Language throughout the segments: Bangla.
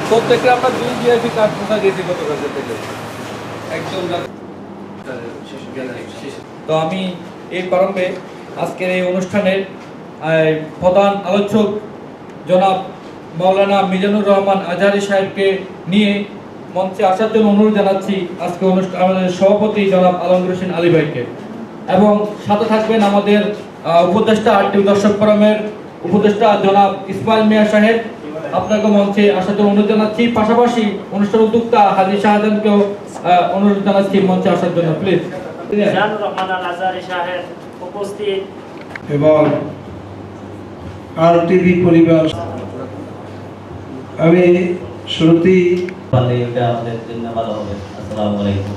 প্রত্যেকটা আমরা 2 জিআইপি কার্ড কোথায় দিয়েছি গতকাল থেকে একদম। তো আমি এই প্রারম্ভে আজকের এই অনুষ্ঠানের প্রধান আলোচক জনাব মাওলানা মিজানুর রহমান আজহারী সাহেবকে নিয়ে মঞ্চে আসার জন্য অনুরোধ জানাচ্ছি আজকে আমাদের সভাপতি জনাব আলমগীর হোসেন আলী ভাইকে, এবং সাথে থাকবেন আমাদের উপদেষ্টা আরটিভি দর্শক ফোরামের উপদেষ্টা জনাব ইসমাইল মিয়া সাহেব। আপনাকে মঞ্চে আসার জন্য অনুরোধ জানাচ্ছি। পাশাপাশি অনুষ্ঠান উদ্যোক্তা হাজী শাহজাহানকেও অনুরোধ জানাচ্ছি মঞ্চে আসার জন্য, প্লিজ। মিজানুর রহমান আজহারী সাহেব উপস্থিত এবং আরটিভি পরিবার, আমি শুরুতেই আমাদের জন্য ভালো হবে। আসসালামু আলাইকুম।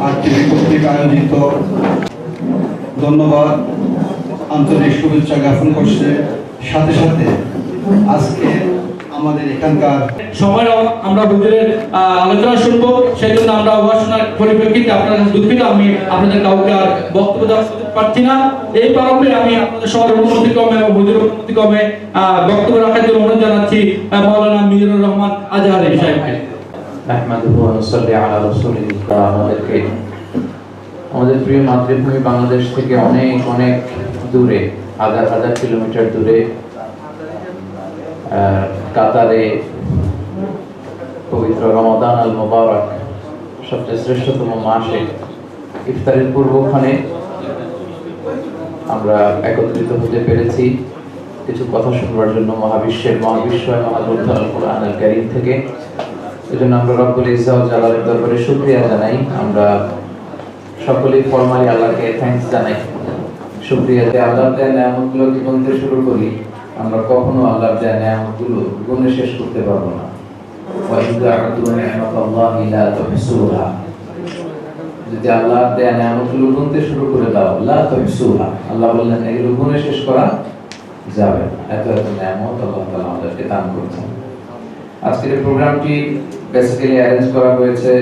আরটিভি কর্তৃক আয়োজিত ধন্যবাদ, আন্তরিক শুভেচ্ছা জ্ঞাপন করছে। সাথে সাথে আজকে আমাদের এখানকার সময় আমরা হুজুরের আলোচনা শুনবো, সেই জন্য আমরা অবসরের পরিপ্রেক্ষিতে আপনাদের দুঃখিত, আমি আপনাদের কাউকে আর বক্তব্য দেওয়ার সুযোগ পাচ্ছি না। এই প্রারম্ভে আমি আপনাদের সবার অনুমতি ক্রমে এবং হুজুরের অনুমতি ক্রমে বক্তব্য রাখার জন্য অনুরোধ জানাচ্ছি মাওলানা মিজানুর রহমান আজহারী সাহেবকে। আহমাদুহু ওয়া নুসাল্লি আলা রাসূলিল কারীম। আমাদের প্রিয় মাতৃভূমি বাংলাদেশ থেকে অনেক অনেক দূরে, হাজার হাজার কিলোমিটার দূরে কাতারে পবিত্র রমাদান আল মুবারক সবচেয়ে শ্রেষ্ঠতম মাসে ইফতারের পূর্বক্ষণে আমরা একত্রিত হতে পেরেছি কিছু কথা শুনবার জন্য মহাবিশ্বয় মহাগ্রন্থ আল কোরআন আল কারীম থেকে। এজন্য আমরা রব্বুল ইজ্জত ওয়াল জালালের দরবারে শুকরিয়া জানাই। আমরা সকলেই ফরমালি আল্লাহকে থ্যাঙ্কস জানাই, শুকরিয়া যে আল্লাহর দেয়া নিয়ামতগুলো গুনতে শুরু করি, আমরা কখনো আল্লাহর দেয়া নিয়ামতগুলো গুণে শেষ করতে পারবো না। ওয়া ইযা আ'তু নি'মাতাল্লাহি লা তুহসুহা, যদি আল্লাহর দেয়া নিয়ামতগুলো গুনতে শুরু করে দাও, লা তুহসুহা, আল্লাহ বললেন এগুলো গুণে শেষ করা যাবে না। এত এত নিয়ামত আল্লাহ তাআলা আমাদেরকে দান করেছেন। আজকের এই প্রোগ্রামটি বেসিক্যালি অ্যারেঞ্জ করা হয়েছে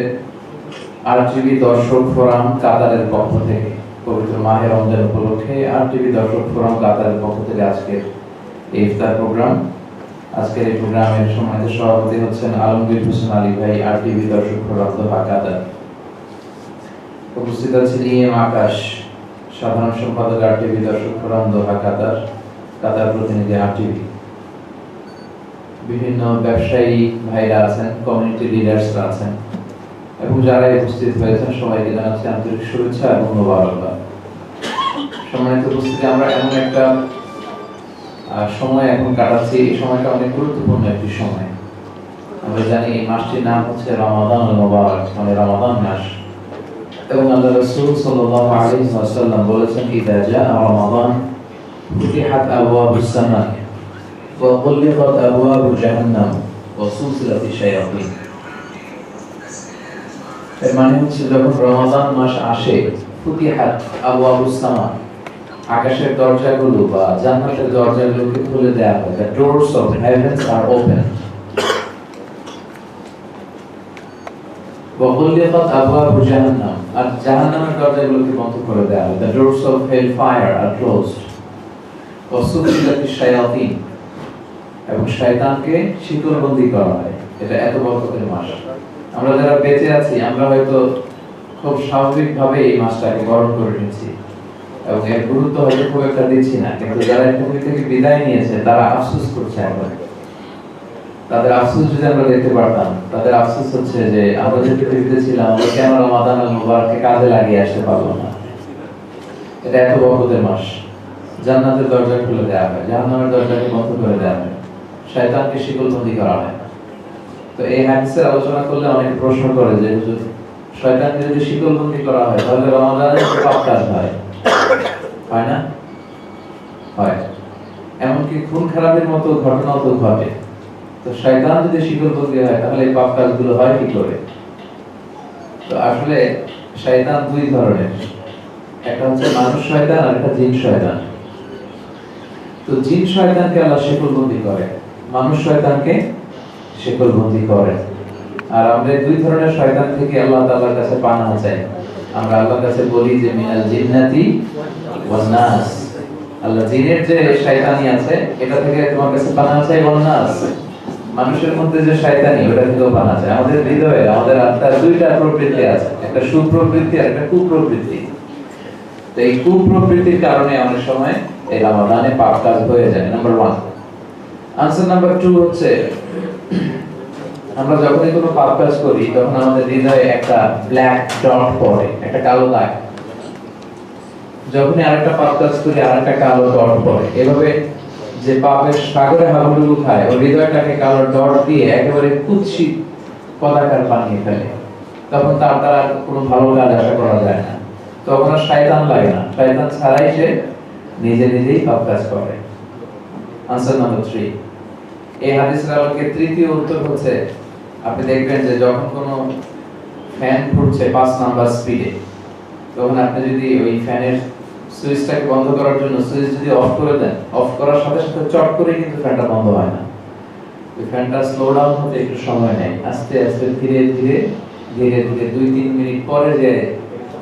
আরটিভি দর্শক ফোরাম কাতারের পক্ষ থেকে। পবিত্র মাহে রমজান উপলক্ষে আরটিভি দর্শক ফোরাম কাতারের পক্ষ থেকে আজকের এই ইফতার প্রোগ্রাম। আজকের এই প্রোগ্রামের সম্মানিত সভাপতি হচ্ছেন আলমগীর হোসেন আলী ভাই, আরটিভি দর্শক ফোরাম দোহা কাতার। উপস্থিত আছেন ইএম আকাশ, সাধারণ সম্পাদক আরটিভি দর্শক ফোরাম দোহা কাতার, কাতার প্রতিনিধি আরটিভি। বিভিন্ন ব্যবসায়ী ভাইরা আছেন, কমিউনিটি লিডার্সরা আছেন, এবং যারা উপস্থিত হয়েছেন সবাইকে জানাচ্ছি আন্তরিক শুভেচ্ছা এবং মোবারকবাদ। সম্মানিত উপস্থিতি, আমরা এমন একটা সময় এখন কাটাচ্ছি, এই সময়টা অনেক গুরুত্বপূর্ণ একটি সময়। আমরা জানি এই মাসটির নাম হচ্ছে রমাদান আল মুবারক, মানে রমাদান মাস। এবং আল্লাহ রাসূল সাল্লাল্লাহু আলাইহি ওয়াসাল্লাম বলেছেন, ইযা জাআ রমাদান ফুতিহাত আবওয়াবুস সামা ওয়া গুলিকাত আবওয়াবু জাহান্নাম ওয়া সুলসিলাতিশ শায়াতিন। এর মানে হচ্ছে যখন রমাদান মাস আসে, ফুতিহাত আবওয়াবুস সামা, আকাশের দরজাগুলো বা জান্নাতের দরজাগুলোকে খুলে দেয়া হয়। The doors of heavens are open. ওয়া গুলিকাত আবওয়াবু জাহান্নাম, আর জাহান্নামের দরজাগুলোকে বন্ধ করে দেয়া হয়। The doors of hellfire are closed. ওয়া সুলসিলাতিশ শায়াতিন, এবং শয়তানকে শিকলবন্দি করা হয়। এটা এত বরকতের মাস। আমরা যারা বেঁচে আছি, আমরা হয়তো খুব স্বাভাবিকভাবে এই মাসটাকে বরণ করে নিচ্ছি এবং এর গুরুত্ব হয়তো খুব একটা দিচ্ছি না, কিন্তু যারা পৃথিবী থেকে বিদায় নিয়েছে তারা আফসোস করছে। এখন তাদের আফসোস যদি আমরা দেখতে পারতাম, তাদের আফসোস হচ্ছে যে আমরা যে পৃথিবীতে ছিলাম, আমরা কেন রমাদান আল মুবারককে কাজে লাগিয়ে আসতে পারলাম না। এটা এত বরকতের মাস। জান্নাতের দরজা খুলে দেওয়া হয়, জাহান্নামের দরজাকে বন্ধ করে দেওয়া হয়, শয়তানকে শিকলবন্দি করা হয়। তো এই হাদিসের আলোচনা করলে অনেক প্রশ্ন করে যে শয়তানকে যদি শিকলবন্দি করা হয় তাহলে রমাদানে পাপ কাজ হয় না? হয়। এমনকি খুন খারাপের মতো ঘটনাও তো ঘটে। তো শয়তান যদি শিকলবন্দি হয় তাহলে এই পাপ কাজগুলো হয় কি করে? তো আসলে শয়তান দুই ধরনের, একটা হচ্ছে মানুষ শয়তান আর একটা জিন শয়তান। তো জিন শয়তানকে আল্লাহ শিকলবন্দি করে, মানুষ শয়তানকে শিকলবন্দি করে। আর আমরা দুই ধরনের শয়তান থেকে আল্লাহ তাআলার কাছে পানাহ চাই। আমরা আল্লাহর কাছে বলি যে মিনাল জিন্নাতি ওয়ান নাস, আল্লাহ জিনের যে শয়তানি আছে এটা থেকে তোমার কাছে পানা চাইবো না আছে, মানুষের মধ্যে যে শয়তানি ওটা থেকেও পানা চাই। আমাদের হৃদয়ে আমাদের আত্মার দুইটা প্রবৃত্তি আছে, একটা সুপ্রবৃত্তি আর একটা কুপ্রবৃত্তি। তো এই কুপ্রবৃত্তির কারণে অনেক সময় এই রমাদানে পাপ কাজ হয়ে যায়। নাম্বার 1। আনসার নাম্বার 2 হচ্ছে আমরা যখনই কোনো পাপ কাজ করি তখন আমাদের হৃদয়ে একটা ব্ল্যাক ডট পড়ে, একটা কালো দাগ। যখনই আরেকটা পাপ কাজ করি আরেকটা কালো ডট পড়ে। এভাবে যে পাপের সাগরে হাবুডুবু খায় ওর হৃদয়টাকে কালো ডট দিয়ে একেবারে কুৎসিত পদাকার বানিয়ে ফেলে। তখন তার দ্বারা কোনো ভালো কাজ আশা করা যায় না, তখন আর শয়তান লাগে না, শয়তান ছাড়াই সে নিজে নিজেই পাপ কাজ করে। Answer number 3। এই হাদিসের আলোকে তৃতীয় উত্তর হচ্ছে আপনি দেখবেন যে যখন কোনো ফ্যান ঘুরছে 5 নাম্বার স্পিডে, তখন আপনি যদি ওই ফ্যানের সুইচটাকে বন্ধ করার জন্য সুইচ যদি অফ করে দেন, অফ করার সাথে সাথে চট করে কিন্তু ফ্যানটা বন্ধ হয় না। ওই ফ্যানটা স্লো ডাউন হতে একটু সময় নেয়, আস্তে আস্তে ধীরে ধীরে ধীরে ধীরে 2-3 মিনিট পরে যে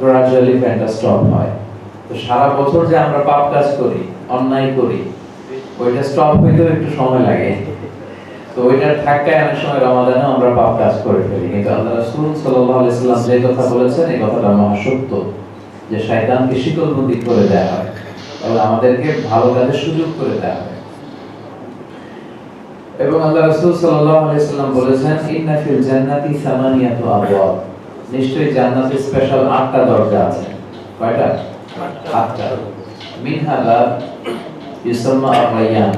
গ্রাজুয়ালি ফ্যানটা স্টপ হয়। তো সারা বছর যে আমরা পাপ কাজ করি, অন্যায় করি, ওইটা স্টপ হইতেও একটু সময় লাগে। তো ওইটার ধাক্কায় অনেক সময় রমাদানে আমরা পাপ কাজ করে ফেলি। কিন্তু আল্লাহ রাসূল সাল্লাল্লাহু আলাইহি সাল্লাম যে কথা বলেছেন এই কথাটা মহা সত্য, যে শয়তানকে শিকলবন্দি করে দেয়া হয় এবং আমাদেরকে ভালো কাজের সুযোগ করে দেয়া হয়। এবং আল্লাহ রাসূল সাল্লাল্লাহু আলাইহি সাল্লাম বলেছেন ইন্না ফিল জান্নাতি সামানিয়াতু আবওয়াব, নিশ্চয়ই জান্নাতে স্পেশাল 8টা দরজা আছে। কয়টা? 8টা। মিনহা বাব ইউসাম্মা আর-রায়্যান,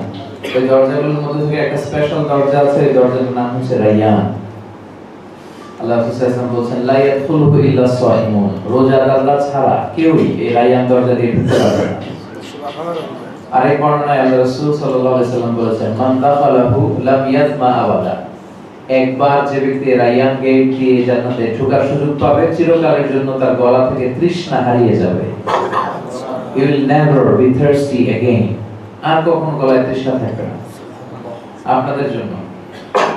এই দরজাগুলোর মধ্যে থেকে একটা স্পেশাল দরজা আছে, এই দরজার নাম হচ্ছে রায়্যান। আল্লাহ রাসূল বলেছেন লা ইয়াদখুলুহু ইল্লা সাইমুন, রোজাদাররা ছাড়া কেউই এই রায়্যান দরজা দিয়ে ঢুকতে পারবে না। আরেক বর্ণনায় আল্লাহ রাসূল সাল্লাল্লাহু আলাইহি সাল্লাম বলেছেন মান দাখালাহু লাম ইয়াজমা আবাদা, একবার যে ব্যক্তি রায়্যান গেট দিয়ে জান্নাতে ঢোকার সুযোগ পাবে চিরকালের জন্য তার গলা থেকে তৃষ্ণা হারিয়ে যাবে। You will never be thirsty again, আর কখনো গলায় তৃষ্ণা থাকবে না। আপনাদের জন্য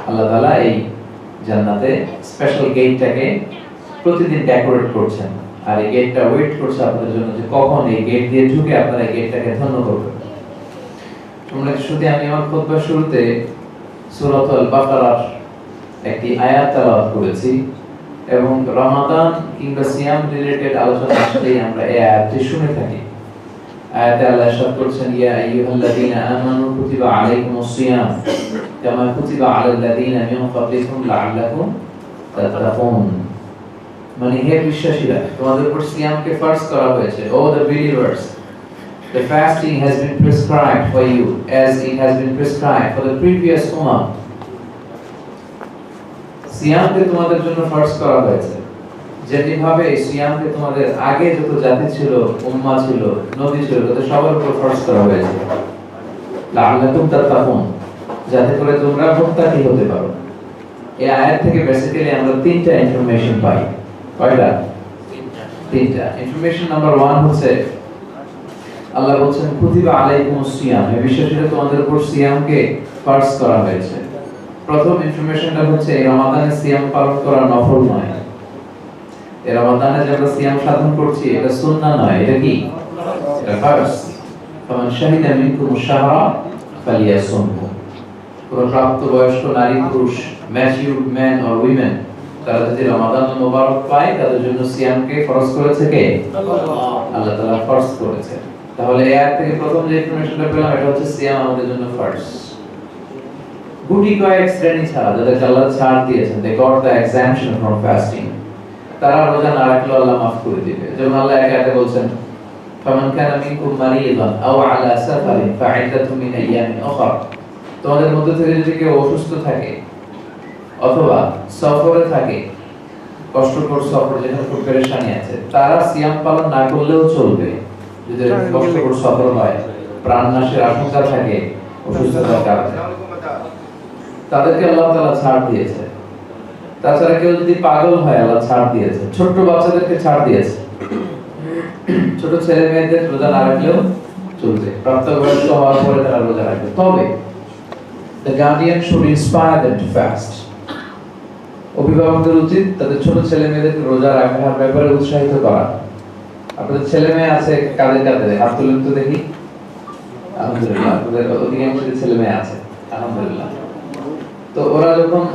আল্লাহ তাআলা এই জান্নাতে স্পেশাল গেটটাকে প্রতিদিন ডেকোরেট করছেন, আর এই গেটটা ওয়েট করছে আপনাদের জন্য যে কখন এই গেট দিয়ে ঢুকে আপনারা এই গেটটাকে ধন্য করবেন। তোমরা শুধু আমি আমার খুতবার শুরুতে সূরাতুল বাকারার একটি আয়াত তেলাওয়াত করেছি এবং রমাদান কিংবা সিয়াম রিলেটেড আলোচনা আসলেই আমরা এই আয়াতটি শুনে থাকি। আয়াতে আল্লাহ ইরশাদ করছেন ইয়া আইয়ুহাল্লাযীনা আমানু কুতিবা আলাইকুমুস সিয়াম কামা কুতিবা আলাল্লাযীনা মিন ক্বাবলিকুম লাআল্লাকুম তাত্তাকুন, মানে হে বিশ্বাসীরা তোমাদের উপর সিয়ামকে ফরজ করা হয়েছে। O the believers, the fasting has been prescribed for you as it has been prescribed for the previous ummah. সিয়ামকে তোমাদের জন্য ফরজ করা হয়েছে যেভাবে এই সিয়ামকে তোমাদের আগে যত জাতি ছিল, উম্মাহ ছিল, নবী ছিল, তাদের সবার উপর ফরজ করা হয়েছে লাআল্লাকুম তাত্তাকুন, যাতে করে তোমরা মুত্তাকি হতে পারো। এই আয়াত থেকে বেসিক্যালি আমরা 3টা ইনফরমেশন পাই। কয়টা? 3টা। ইনফরমেশন নাম্বার 1 হচ্ছে আল্লাহ বলছেন কুতিবা আলাইকুমুস সিয়াম, এই বিশ্বাসীরা তোমাদের উপর সিয়ামকে ফরজ করা হয়েছে। প্রথম ইনফরমেশনটা হচ্ছে এই রমাদানে সিয়াম পালন করা নফল নয়। এই রমাদানে যে আমরা সিয়াম সাধন করছি এটা সুন্নাহ নয়, এটা কি? এটা ফরজ। ফামান শাহিদা মিনকুমুশ শাহরা ফালিয়াসুমহু, পুরো প্রাপ্তবয়স্ক নারী পুরুষ, ম্যাচিউরড ম্যান অর উইমেন, তারা যদি রমাদান মুবারক পায় তাদের জন্য সিয়ামকে ফরজ করেছে কে? আল্লাহ তাআলা ফরজ করেছে। তাহলে এই আয়াত থেকে প্রথম যে ইনফরমেশনটা পেলাম এটা হচ্ছে সিয়াম আমাদের জন্য ফরজ। গুটি কয়েক শ্রেণী ছাড়া যাদেরকে আল্লাহ ছাড় দিয়েছেন, they got the exemption from fasting, তারা রোজা না রাখলেও আল্লাহ মাফ করে দিবে। যেমন আল্লাহ এক আয়াতে বলছেন ফামান কানা মিনকুম মারিদান আও আলা সাফারিন ফাইদাতুম মিন আইয়ামিন উখরা, তোমাদের মধ্যে থেকে যদি কেউ অসুস্থ থাকে অথবা সফরে থাকে, কষ্টকর সফর যেখানে খুব পেরেশানি আছে, তারা সিয়াম পালন না করলেও চলবে। যদি কষ্টকর সফর হয়, প্রাণনাশের আশঙ্কা থাকে, অসুস্থতার কারণে, তাদেরকে আল্লাহ তাআলা ছাড় দিয়েছে। তাছাড়া কেউ যদি পাগল হয় আল্লাহ ছাড় দিয়েছে। ছোট বাচ্চাদেরকে ছাড় দিয়েছে, ছোট ছেলে মেয়েদের রোজা না রাখলেও চলবে, প্রাপ্তবয়স্ক হওয়ার পরে তারা রোজা রাখবে। তবে the guardian should inspire them to fast, অভিভাবকদের উচিত তাদের ছোট ছেলে মেয়েদেরকে রোজা রাখার ব্যাপারে উৎসাহিত করা। আপনাদের ছেলে মেয়ে আছে কাদের কাদের? হাত তুলেন তো দেখি। আলহামদুলিল্লাহ, ওদের অধিকাংশ ছেলে মেয়ে আছে আলহামদুলিল্লাহ। তো ওরা যখন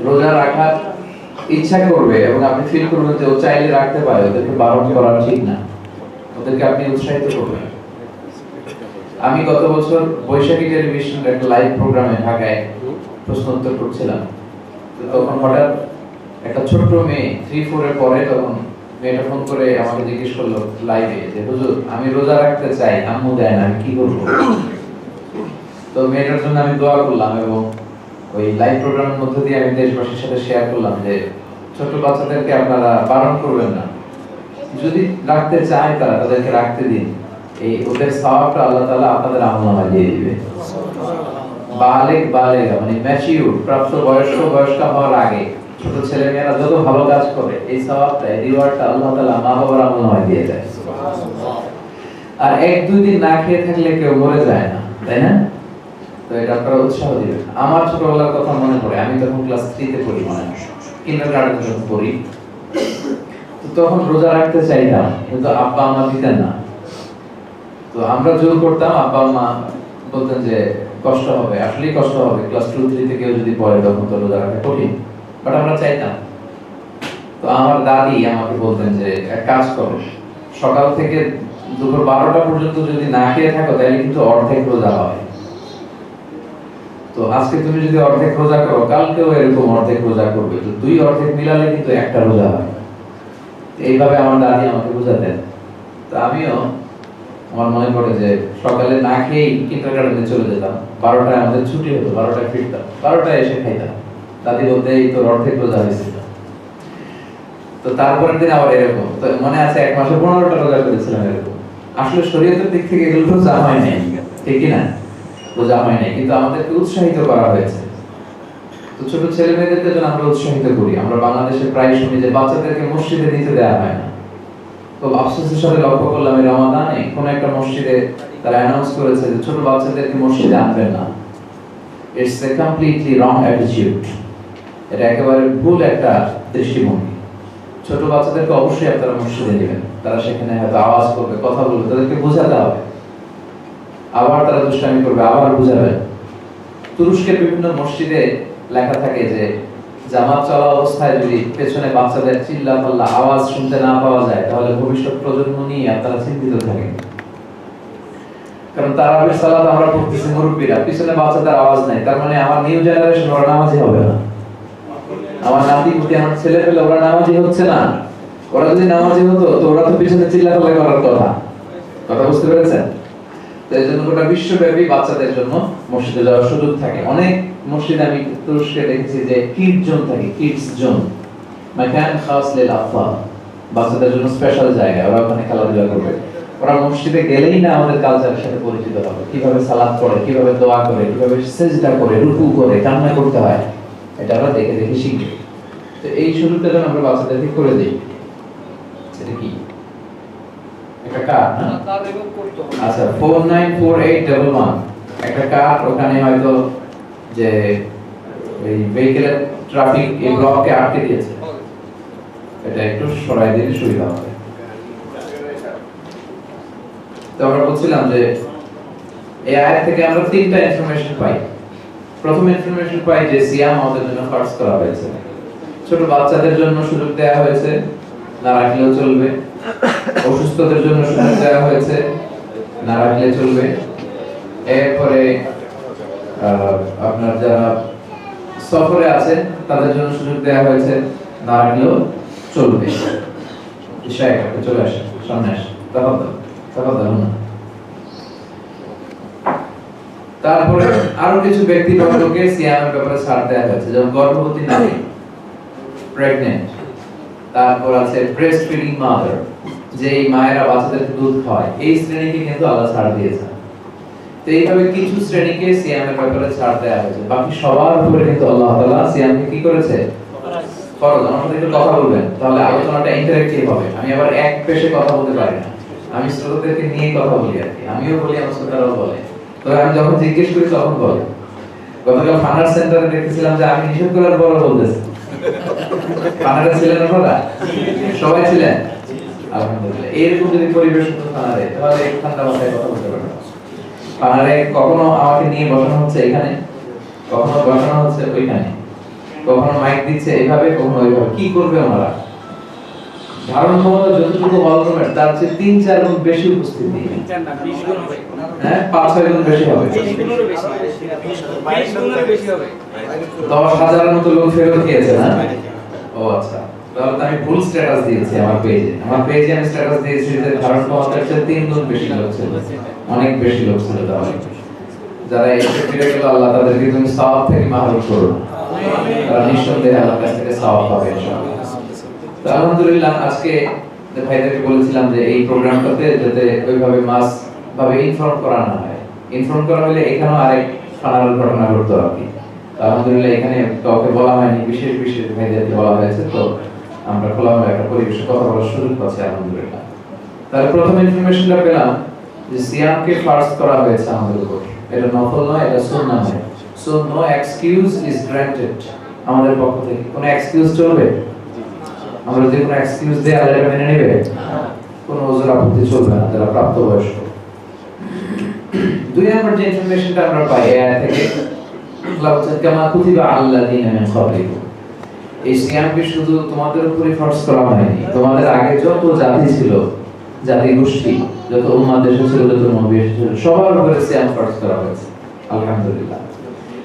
রোজা রাখার ইচ্ছা করবে এবং আপনি ফিল করবেন যে ও চাইলে রাখতে পারে, ওদেরকে বারণ করা ঠিক না, ওদেরকে আপনি উৎসাহিত করবেন। আমি গত বছর বৈশাখী টেলিভিশনের একটা লাইভ প্রোগ্রামে ঢাকায় প্রশ্ন উত্তর করছিলাম। তো তখন হঠাৎ একটা ছোট্ট মেয়ে 3-4 এর পরে, তখন মেয়েটা ফোন করে আমাকে জিজ্ঞেস করলো লাইভে যে হুজুর আমি রোজা রাখতে চাই, আম্মু দেয় না, আমি কি করবো? তো মেয়েটার জন্য আমি দোয়া করলাম এবং ওই লাইভ প্রোগ্রামের মধ্যে দিয়ে আমি দেশবাসীর সাথে শেয়ার করলাম যে ছোট বাচ্চাদেরকে আপনারা বারণ করবেন না, যদি রাখতে চায় তারা তাদেরকে রাখতে দিন, এই ওদের সওয়াবটা আল্লাহ তাআলা আপনাদের আমলনামায় দিয়ে দিবে। বালেগা মানে ম্যাচিউর প্রাপ্ত বয়স্ক হওয়ার আগে ছোট ছেলে মেয়েরা যত ভালো কাজ করে এই সওয়াবটা, এই রিওয়ার্ডটা আল্লাহ তাআলা মা বাবার আমলনামায় দিয়ে দেয়। আর 1-2 দিন না খেয়ে থাকলে কেউ মরে যায় না, তাই না? তো এটা আপনারা উৎসাহ দিবেন। আমার ছোটবেলার কথা মনে পড়ে, আমি তখন ক্লাস 3 তে পড়ি, মানে কিন্ডারগার্টেনে যখন পড়ি, তো তখন রোজা রাখতে চাইতাম কিন্তু আব্বা আম্মা দিতেন না। তো আমরা জোর করতাম, আব্বা আম্মা বলতেন যে কষ্ট হবে, আসলেই কষ্ট হবে, ক্লাস 2-3 তে কেউ যদি পড়ে তখন তো রোজা রাখা কঠিন, বাট আমরা চাইতাম। তো আমার দাদি আমাকে বলতেন যে এক কাজ করো, সকাল থেকে দুপুর 12টা পর্যন্ত যদি না খেয়ে থাকো তাহলে কিন্তু অর্ধেক রোজা হয়। তো আজকে তুমি যদি অর্ধেক রোজা করো, কালকেও এরকম অর্ধেক রোজা করবে, তো 2 অর্ধেক মিলালে কিন্তু একটা রোজা হয়। এইভাবে আমার দাদি আমাকে বোঝাতেন। তো আমিও, আমার মনে পড়ে যে সকালে না খেয়েই কিন্ডারগার্টেনে চলে যেতাম, 12টায় আমাদের ছুটি হতো, 12টায় ফিরতাম, 12টায় এসে খাইতাম। দাদি বলতে এই তো অর্ধেক রোজা হয়েছিল। তো তারপরের দিন আবার এরকম, তো মনে আছে 1 মাসে 15টা রোজা করেছিলাম এরকম। আসলে শরীয়তের দিক থেকে এগুলো রোজা হয় নাই, ঠিক কি না? রোজা হয় নাই, কিন্তু আমাদেরকে উৎসাহিত করা হয়েছে। তো ছোট ছেলে মেয়েদেরকে যেন আমরা উৎসাহিত করি। আমরা বাংলাদেশে প্রায় শুনি যে বাচ্চাদেরকে মসজিদে নিতে দেওয়া হয় না। তো আফসোসের সাথে লক্ষ্য করলাম এই রমাদানে কোন একটা মসজিদে তারা অ্যানাউন্স করেছে যে ছোট বাচ্চাদেরকে মসজিদে আনবেন না। It's a completely wrong attitude. এটা একেবারে ভুল একটা দৃষ্টিভঙ্গি। ছোট বাচ্চাদেরকে অবশ্যই আপনারা মসজিদে নেবেন, তারা সেখানে হয়তো আওয়াজ করবে, কথা বলবে, তাদেরকে বোঝাতে হবে, আবার তারা দুষ্টামি করবে, আবার বুঝাবেন। তুরস্কের বিভিন্ন মসজিদে লেখা থাকে যে জামাত চলা অবস্থায় যদি পেছনে বাচ্চাদের চিল্লাপাল্লা আওয়াজ শুনতে না পাওয়া যায় তাহলে ভবিষ্যৎ প্রজন্ম নিয়ে আপনারা চিন্তিত থাকেন। কারণ তারাবির সালাত আমরা পড়তেছি মুরব্বীরা, পিছনে বাচ্চাদের আওয়াজ নাই, তার মানে আমার নিউ জেনারেশন ওরা নামাজি হবে না, আমার নাতি পুতি আমার ছেলে পেলে ওরা নামাজি হচ্ছে না। ওরা যদি নামাজি হতো তো ওরা তো পিছনে চিল্লাপাল্লা করার কথা বুঝতে পেরেছেন? এই জন্য গোটা বিশ্বব্যাপী বাচ্চাদের জন্য মসজিদে যাওয়ার সুযোগ থাকে। অনেক মসজিদে আমি তুরস্কে দেখেছি যে কিড জোন থাকে, কিডস জোন, মাকান খাস লিল আতফাল, বাচ্চাদের জন্য স্পেশাল জায়গা, ওরা ওখানে খেলাধুলা করবে। ওরা মসজিদে গেলেই না আমাদের কালচারের সাথে পরিচিত হবে, কিভাবে সালাত পড়ে, কিভাবে দোয়া করে, কিভাবে সিজদা করে, রুকু করে, কান্না করতে হয়, এটা ওরা দেখে দেখে শিখবে। তো এই সুযোগটা যেন আমরা বাচ্চাদেরকে করে দিই। এটা কি একটা কার্ড না? আচ্ছা 494811 একটা কার্ড, ওখানে হয়তো যে এই ভেহিকলের ট্রাফিক এই ব্লককে আটকে দিয়েছে, এটা একটু সরাই দিলে সুবিধা হবে। তো আমরা বলছিলাম যে এই আয়াত থেকে আমরা 3টা ইনফরমেশন পাই। প্রথম ইনফরমেশন পাই যে সিয়াম আমাদের জন্য ফার্জ করা হয়েছে, ছোট বাচ্চাদের জন্য সুযোগ দেওয়া হয়েছে, না রাখলেও চলবে। অসুস্থদের জন্য সুযোগ দেওয়া হয়েছে, না রাখলে চলবে। এরপরে আপনার যারা সফরে আছে তাদের জন্য সুযোগ দেওয়া হয়েছে, না রাখলেও চলবে। চলে আসে, সামনে আসে, তারপরে আরো কিছু ব্যক্তিবর্গকে সিয়ামের ব্যাপারে ছাড় দেওয়া হয়েছে, যেমন গর্ভবতী নারী, প্রেগন্যান্ট, তারপর আছে ব্রেস্ট ফিডিং মাদার, যে মায়েরা বাচ্চাদেরকে দুধ খাওয়ায়, এই শ্রেণীকে কিন্তু আল্লাহ ছাড় দিয়েছেন। তো এইভাবে কিছু শ্রেণীকে সিয়ামের ব্যাপারে ছাড় দেওয়া হয়েছে, বাকি সবার উপরে কিন্তু আল্লাহ তাআলা সিয়ামকে কি করেছে? ফরজ। আমার সাথে একটু কথা বলবেন, তাহলে আলোচনাটা ইন্টারেক্টিভ হবে। আমি আবার এক পেশে কথা বলতে পারি না, আমি শ্রোতাদেরকে নিয়ে কথা বলি আর কি, আমিও বলি, আমার শ্রোতারাও বলে। তো আমি যখন জিজ্ঞেস করি তখন বলে। গতকাল ফানার সেন্টারে দেখেছিলাম যে আমি নিষেধ করার পরও বলতেছি। ফানারে ছিলেন আপনারা? সবাই ছিলেন? আলহামদুলিল্লাহ। এরকম যদি পরিবেশ হতো পাহাড়ে, তাহলে এক ঠান্ডা মাথায় কথা বলতে পারবে না। পাহাড়ে কখনো আমাকে নিয়ে বসানো হচ্ছে এখানে, কখনো বসানো হচ্ছে ওইখানে, কখনো মাইক দিচ্ছে এইভাবে, কখনো ওইভাবে। কি করবে ওনারা? ধারণ ক্ষমতা যতটুকু হলরুমের তার চেয়ে 3-4 গুণ বেশি উপস্থিতি। হ্যাঁ, 5-6 গুণ বেশি হবে। 10,000-এর মতো লোক ফেরত গিয়েছে না? ও আচ্ছা, তাহলে তো আমি ভুল স্ট্যাটাস দিয়েছি আমার পেজে। আমার পেজে আমি স্ট্যাটাস দিয়েছি যে ধারণ ক্ষমতার চেয়ে 3 গুণ বেশি লোক ছিল। অনেক বেশি লোক ছিল তাহলে। যারা এসে ফিরে গেল, আল্লাহ তাদেরকে তুমি সওয়াব থেকে মাহরুম করো। তারা নিঃসন্দেহে আল্লাহর কাছ থেকে সওয়াব পাবে ইনশাআল্লাহ। তো আলহামদুলিল্লাহ, আজকে ভাইদেরকে বলেছিলাম যে এই প্রোগ্রামটাতে যাতে ওইভাবে মাস ভাবে ইনফর্ম করা না হয়। ইনফর্ম করা হলে এখানেও আরেক ফানাল ঘটনা ঘটতো আর কি। আলহামদুলিল্লাহ, এখানে কাউকে বলা হয়নি, বিশেষ বিশেষ ভাইদেরকে বলা হয়েছে। তো আমরা খোলামেলা একটা পরিবেশে কথা বলার সুযোগ পাচ্ছি আলহামদুলিল্লাহ। তাহলে প্রথম ইনফরমেশনটা পেলাম যে সিয়ামকে ফার্স্ট করা হয়েছে আমাদের উপর। এটা নফল নয়, এটা সুন্নাহ নয়। So no excuse is granted. আমাদের পক্ষ থেকে কোনো এক্সকিউজ চলবে? আমরা যে কোনো এক্সকিউজ দিয়ে আল্লাহ এটা মেনে নেবে? কোনো ওজোর আপত্তি চলবে না, যারা প্রাপ্তবয়স্ক। 2 নম্বর যে ইনফরমেশনটা আমরা পাই এই আয়াত থেকে, আল্লাহ বলেন কামা কুতিবা আল্লাযিনা মিন ক্বাবলিকুম। এই সিয়ামকে শুধু তোমাদের উপরই ফরজ করা হয়নি, তোমাদের আগে যত জাতি ছিল, জাতি গোষ্ঠী, যত উম্মাত এসেছিল, যত নবী এসেছিল, সবার উপরে সিয়াম ফরজ করা হয়েছে। আলহামদুলিল্লাহ।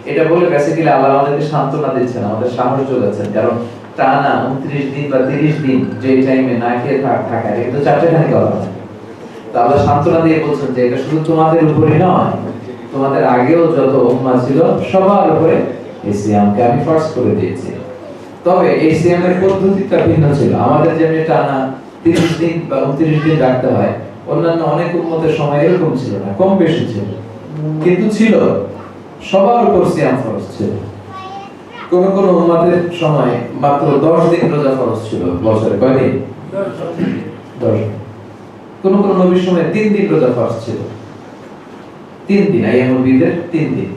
এটা বলে বেসিক্যালি আল্লাহ আমাদেরকে সান্ত্বনা দিচ্ছেন, আমাদের সাহস যোগাচ্ছেন। কারণ টানা 29 দিন বা 30 দিন যে টাইমে না খেয়ে থাকা, এটা তো 4টেখানি কথা না। তো আল্লাহ সান্ত্বনা দিয়ে বলছেন যে এটা শুধু তোমাদের উপরই নয়, তোমাদের আগেও যত উম্মাহ ছিল সবার উপরে এই সিয়ামকে আমি ফরজ করে দিয়েছি। তবে এই সিয়ামের পদ্ধতিটা ভিন্ন ছিল। আমাদের যেমনি টানা 30 দিন বা 29 দিন রাখতে হয়, অন্যান্য অনেক উম্মতের সময় এরকম ছিল না, কম বেশি ছিল, কিন্তু ছিল সবার উপর সিয়াম ফরজ ছিল। কোন কোন উম্মতের সময় মাত্র 10 দিন রোজা ফরজ ছিল বছরে। কয়দিন? 10। কোন কোন নবীর সময় 3 দিন রোজা ফরজ ছিল। 3 দিন, আইয়ামুল বিদের 3 দিন।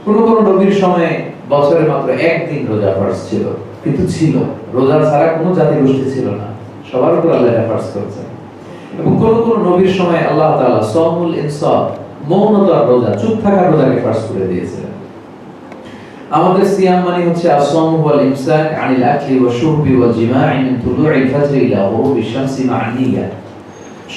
কোন কোন নবীর সময় বছরে মাত্র 1 দিন রোজা ফরজ ছিল, কিন্তু ছিল। রোজা ছাড়া কোনো জাতি গোষ্ঠী ছিল না, সবার উপর আল্লাহ এটা ফরজ করেছেন। এবং কোন কোন নবীর সময় আল্লাহ তাআলা সাওমুল ইনসাত, মৌনতার রোজা, চুপ থাকার রোজাকে ফরজ করে দিয়েছিলেন। আমাদের সিয়াম মানে হচ্ছে আসওয়াম ওয়াল ইমসাক আনিল আকলি ওয়া শুরবি ওয়া জিমা'i মিন তুলু'il ফাজর ইলা গুরুবিশ শামসি মা'আ নিয়্যা।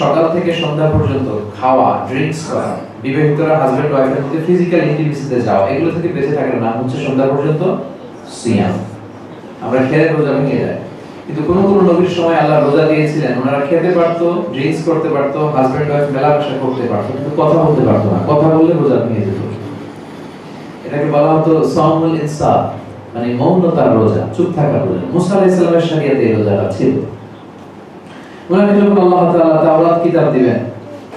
সকাল থেকে সন্ধ্যা পর্যন্ত খাওয়া, ড্রিঙ্কস করা, বিবাহিতরা হাজবেন্ড ওয়াইফের মধ্যে ফিজিক্যাল ইন্টিমেসিতে যাওয়া, এগুলো থেকে বেঁচে থাকার নাম হচ্ছে সন্ধ্যা পর্যন্ত সিয়াম। আমরা খেলে রোজা ভেঙে যায়। কিন্তু কোন কোন নবীর সময় আল্লাহ রোজা দিয়েছিলেন, ওনারা খেতে পারতো, ড্রিঙ্কস করতে পারতো, হাজবেন্ড ওয়াইফ মেলামেশা করতে পারতো, কিন্তু কথা বলতে পারতো না। কথা বললে রোজা ভেঙে যেত। এটাকে বলা হতো সাওমুল ইনসাত, মানে মৌনতার রোজা, চুপ থাকার রোজা। মুসা আলাইহিস সালামের শরীয়তে এই রোজাটা ছিল। ওনাকে যখন আল্লাহ তাআলা তাওরাত কিতাব দিবেন,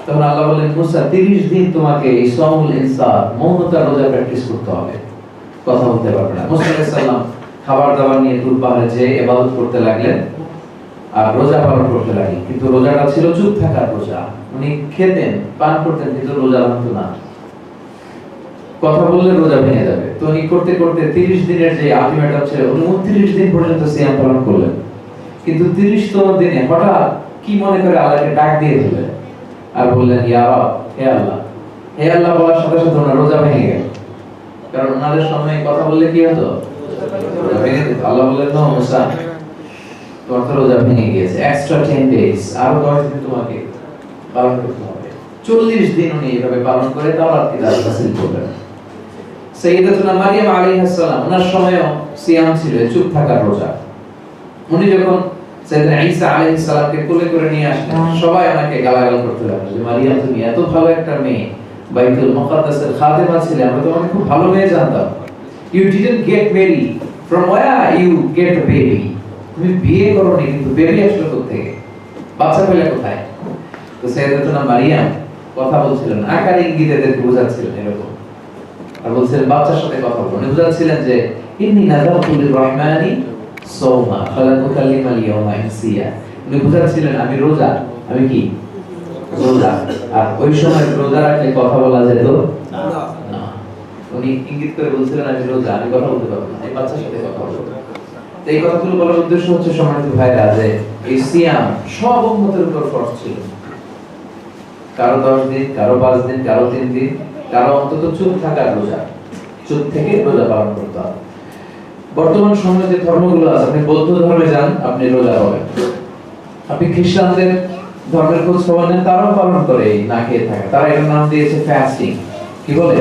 তখন আল্লাহ বললেন মুসা 30 দিন তোমাকে এই সাওমুল ইনসাত, মৌনতার রোজা প্র্যাকটিস করতে হবে, কথা বলতে পারবে না। মুসা আলাইহিস সালাম খাবার দাবার নিয়ে তুর পাহাড়ে যেয়ে ইবাদত করতে লাগলেন আর রোজা পালন করতে লাগলেন। কিন্তু রোজাটা ছিল চুপ থাকার রোজা। উনি খেতেন, পান করতেন, কিন্তু রোজা ভাঙতো না। কথা বললে রোজা ভেঙে যাবে। তো উনি করতে করতে 30 দিনের যে আলটিমেটাম ছিল, উনি 29 দিন পর্যন্ত সিয়াম পালন করলেন। কিন্তু 30তম দিনে হঠাৎ কি মনে করে আল্লাহকে ডাক দিয়ে দিলেন আর বললেন ইয়া রব, হে আল্লাহ। হে আল্লাহ বলার সাথে সাথে ওনার রোজা ভেঙে গেল। কারণ ওনাদের সময় কথা বললে কি হতো? রোজা ভেঙে যেত। আল্লাহ বললেন নো মুসা, তোমার তো রোজা ভেঙে গিয়েছে, এক্সট্রা 10 ডেজ, আরো 10 দিন তোমাকে পালন করতে হবে। 40 দিন উনি এইভাবে পালন করে তাওরাত কিতাব হাসিল করলেন। সাইয়্যিদাতুনা মারিয়াম আলাইহিস সালাম, ওনার সময়ও সিয়াম ছিল, চুপ থাকার রোজা। উনি যখন সাইয়্যিদনা ঈসা আলাইহিস সালামকে কোলে করে নিয়ে আসলেন, সবাই ওনাকে গালাগাল করতে লাগলো যে মারিয়াম, তুমি এত ভালো একটা মেয়ে, বাইতুল মুকাদ্দাসের খাদেমা ছিলে, আমরা তোমাকে খুব ভালো মেয়ে জানতাম। You didn't get married, from where you get a baby? তুমি বিয়ে করোনি, কিন্তু বেবি আসলো কোথা থেকে? বাচ্চা পেলে কোথায়? তো সাইয়্যিদাতুনা মারিয়াম কথা বলছিলেন, আকার ইঙ্গিতে এদেরকে বোঝাচ্ছিলেন এরকম, আর বলছিলেন বাচ্চার সাথে কথা বলুন। উনি বোঝাচ্ছিলেন যে ইন্নী নাযারতু লির-রাহমানি সাওমা ফালান উকাল্লিমা আল-ইয়াওমা ইনসিয়া। উনি বোঝাচ্ছিলেন আমি রোজা, আমি কি রোজা। আর ওই সময় রোজা রাখলে কথা বলা যেত না। উনি ইঙ্গিত করে বলছিলেন আমি রোজা, আমি কথা বলতে পারবো না, এই বাচ্চার সাথে কথা বলবো। তো এই কথাগুলো বলার উদ্দেশ্য হচ্ছে সম্মানিত ভাইরা যে এই সিয়াম সব উম্মতের উপর ফরজ ছিল। কারো 10 দিন, কারো 5 দিন, কারো 3 দিন, কারো অন্তত চুপ থাকার রোজা, চুপ থেকে রোজা পালন করতে হবে। বর্তমান সময়ে যে ধর্মগুলো আছে, আপনি বৌদ্ধ ধর্মে যান, আপনি রোজা পাবেন। আপনি খ্রিস্টানদের ধর্মের খোঁজ খবর নেন, তারাও পালন করে এই না খেয়ে থাকে। তারা এর নাম দিয়েছে ফাস্টিং। কি বলে?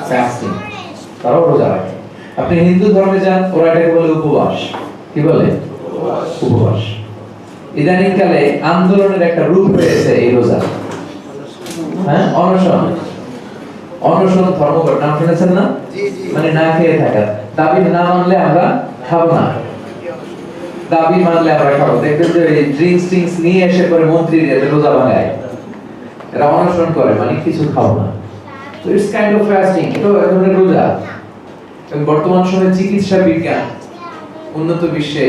ফাস্টিং। তারাও রোজা রাখে। আপনি হিন্দু ধর্মে যান, ওরা এটাকে বলে উপবাস। কি বলে? উপবাস। ইদানিংকালে আন্দোলনের একটা রূপ হয়েছে এই রোজা। হ্যাঁ, অনশন। অনশন ধর্মঘট নাম শুনেছেন না? মানে না খেয়ে থাকা। দাবি না মানলে আমরা খাবো না, দাবি মানলে আমরা খাবো। দেখবেন যে এই ড্রিঙ্কস টিঙ্কস নিয়ে এসে করে মন্ত্রীরা রোজা ভাঙায়, এরা অনশন করে, মানে কিছু খাবো না। তো ইটস কাইন্ড অফ ফাস্টিং, এটাও এক ধরনের রোজা। এবং বর্তমান সময়ে চিকিৎসা বিজ্ঞান উন্নত বিশ্বে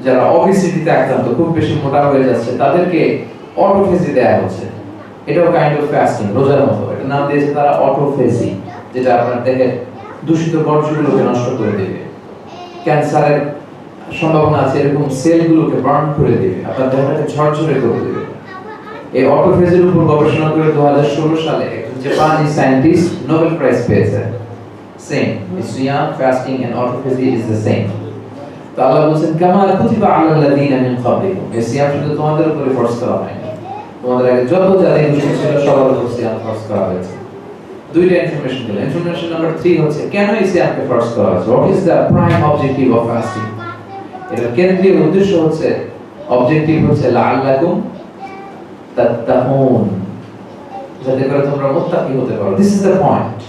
যারা অবেসিটিতে আক্রান্ত, খুব বেশি মোটা হয়ে যাচ্ছে, তাদেরকে অটোফেজি দেয়া হচ্ছে। এটাও কাইন্ড অফ ফাস্টিং, রোজার মতো। এটার নাম দিয়েছে তারা অটোফেজি, যেটা আপনার দেহের দূষিত বর্জ্যগুলোকে নষ্ট করে দেবে। ক্যান্সারের সম্ভাবনা আছে এরকম সেলগুলোকে বার্ন করে দেবে, আপনার দেহটাকে ঝরঝরে করে দেবে। এই অটোফেজির উপর গবেষণা করে 2016 সালে একজন জাপানি সায়েন্টিস্ট নোবেল প্রাইজ পেয়েছেন। সেম সিয়াম, fasting and autophagy is the same. তো আল্লাহ বলেন কামা কুতিবা আলাল্লাযিনা মিন ক্বাবলিকুম, এই সিয়াম শুধু তোমাদের উপরে ফরজ করা হয়নি, তোমাদের আগে যত জাতি গোষ্ঠী ছিল সবার উপর সিয়াম ফরজ করা হয়েছে। দুইটা ইনফরমেশন দিলেন। ইনফরমেশন নাম্বার 3 হচ্ছে কেন এই সিয়ামকে ফরজ করা হয়েছে। What is the prime objective of fasting? এর কেন্দ্রীয় উদ্দেশ্য হচ্ছে, অবজেক্টিভ হচ্ছে লাআল্লাকুম তাত্তাকুন, যাতে করে তোমরা মুত্তাকি হতে পারো। This is the point.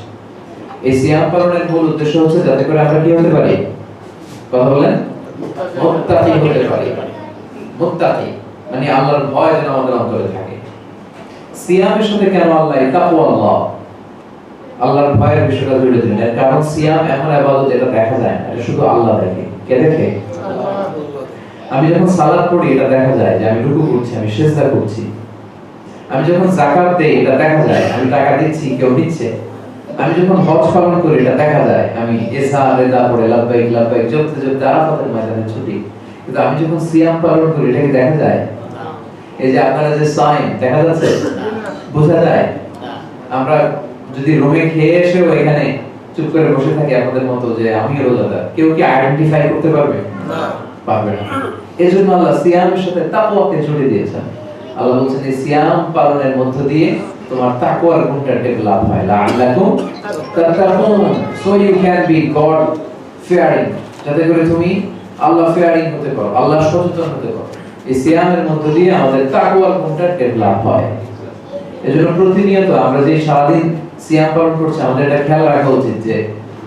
এই সিয়াম পালনের মূল উদ্দেশ্য হচ্ছে যাতে করে আমরা কি হতে পারি? কথা বলেন, মুত্তাকি হতে পারি। মুত্তাকি মানে আল্লাহর ভয় যেন আমাদের অন্তরে থাকে। সিয়ামের সাথে কেন আল্লাহ তাকওয়াল্লাহ, আল্লাহর ভয়ের বিষয়টা জুড়ে দিলেন? এর কারণ সিয়াম এমন ইবাদত যেটা দেখা যায় না, এটা শুধু আল্লাহ দেখে। কে দেখে? আমি যখন সালাত পড়ি এটা দেখা যায় যে আমি রুকু করছি, আমি সিজদা করছি। আমি যখন যাকাত দেই এটা দেখা যায় আমি টাকা দিচ্ছি, কেউ দিচ্ছে। আমি যখন হজ পালন করি এটা দেখা যায় আমি ইসা রেদা পড়ে লাব্বাইক লাব্বাইক জপতে জপতে আরাফাতের ময়দানে ছুটি। কিন্তু আমি যখন সিয়াম পালন করি এটাকে দেখা যায়? এই যে আপনারা যে সাইন দেখা যাচ্ছে, বোঝা যায়? আমরা যদি রুমে খেয়ে এসেও এখানে চুপ করে বসে থাকি আপনাদের মতো যে আমি রোজাদার, কেউ কি আইডেন্টিফাই করতে পারবে? না, পারবে না। এজন্য আল্লাহ সিয়ামের সাথে তাকওয়াকে জুড়ে দিয়েছেন। আল্লাহ বলেছেন এই সিয়াম পালনের মধ্য দিয়ে তোমার তাকওয়ার গুণটা ডেভেলপ হয়। লাআল্লাকুম তাত্তাকুন, so you can be God fearing, যাতে করে তুমি আল্লাহ ফিয়ারিং হতে পারো, আল্লাহ সচেতন হতে পারো। এই সিয়ামের মধ্য দিয়ে আমাদের তাকওয়ার গুণটা ডেভেলপ হয়। এজন্য প্রতিনিয়ত আমরা যে সারাদিন সিয়াম পালন করছি আমাদের এটা খেয়াল রাখা উচিত যে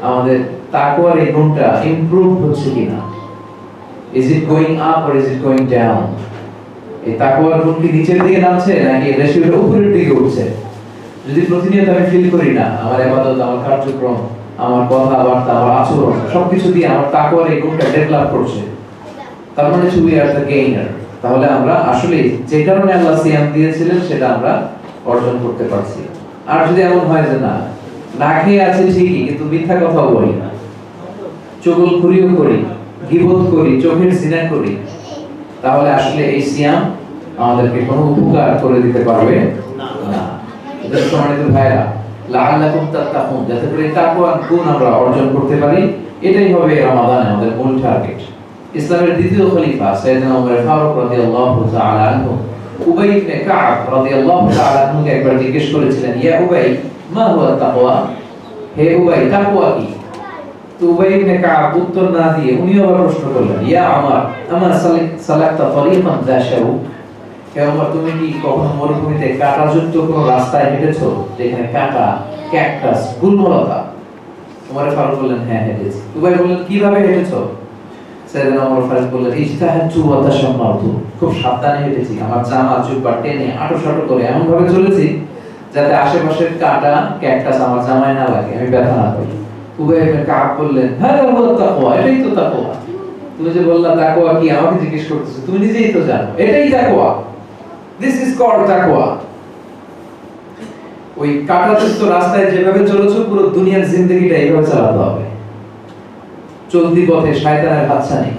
আমাদের তাকওয়ার এই গুণটা ইমপ্রুভ হচ্ছে কিনা। Is it going up or is it going down? এই তাকওয়ার গুণ কি নিচের দিকে নামছে নাকি রেশিওটা উপরের দিকে উঠছে? যদি প্রতিনিয়ত আমি ফিল করি না আমার ইবাদত, আমার কার্যক্রম, আমার কথাবার্তা, আমার আচরণ সবকিছু দিয়ে আমার তাকওয়ার এই গুণটা ডেভেলপ করছে, তার মানে উই আর দ্য গেইনার। তাহলে আমরা আসলে যে কারণে আল্লাহ সিয়াম দিয়েছিলেন সেটা আমরা অর্জন করতে পারছি। আর যদি এমন হয় যে না খেয়ে আছি ঠিকই কিন্তু মিথ্যা কথাও বলি, চুগলখুরিও করি, গীবত করি, চোখের সিনা করি, তাহলে আসলে এই সিয়াম আমাদেরকে কোনো উপকার করে দিতে পারবে না। এদের সম্মানিত ভাইরা, লাআল্লাকুম তাত্তাকুন, যাতে করে তাকওয়ার গুণ আমরা অর্জন করতে পারি, এটাই হবে রমাদানে আমাদের মূল টার্গেট। ইসলামের দ্বিতীয় খলিফা সাইয়েদনা ওমর ফারুক রাদিয়াল্লাহু তাআলা আনহু উবাই ইবনে কাব রাদিয়াল্লাহু তাআলা আনহুকে একবার জিজ্ঞেস করেছিলেন, ইয়া উবাই মা হুয়া তাকওয়া, হে উবাই তাকওয়া কি? তো উবাই ইবনে কাব উত্তর না দিয়ে উনিও আবার প্রশ্ন করলেন, ইয়া আমার আমার সালাকতা তরিকান যা শারুক, হে ওমর তুমি কি কখনো মরুভূমিতে কাঁটাযুক্ত কোনো রাস্তায় হেঁটেছো যেখানে কাঁটা, ক্যাকটাস, গুল্মলতা? ওমর ফারুক বললেন হ্যাঁ হেঁটেছি। উবাই বললেন কিভাবে হেঁটেছো? সাইয়েদনা ওমর ফারুক বললেন ইজতাহাদতু ওয়া তাশাম্মাতু, খুব সাবধানে হেঁটেছি, আমার জামা জুব্বা টেনে আঁটো-সাঁটো করে এমন ভাবে চলেছি যাতে আশেপাশের কাঁটা, ক্যাকটাস আমার জামায় না লাগে, আমি ব্যথা না পাই। উবাই ইবনে কাব বললেন হাদা হুয়া তাকওয়া, এটাই তো তাকওয়া। তুমি যে বললা তাকওয়া কি, আমাকে জিজ্ঞেস করতেছো, তুমি নিজেই তো জানো এটাই তাকওয়া। দিস ইজ কল্ড তাকওয়া। ওই কাঁটাযুক্ত রাস্তায় যেভাবে চলেছো পুরো দুনিয়ার জিন্দেগিটা এইভাবে চালাতে হবে। চলতি পথে শয়তানের হাতছানি,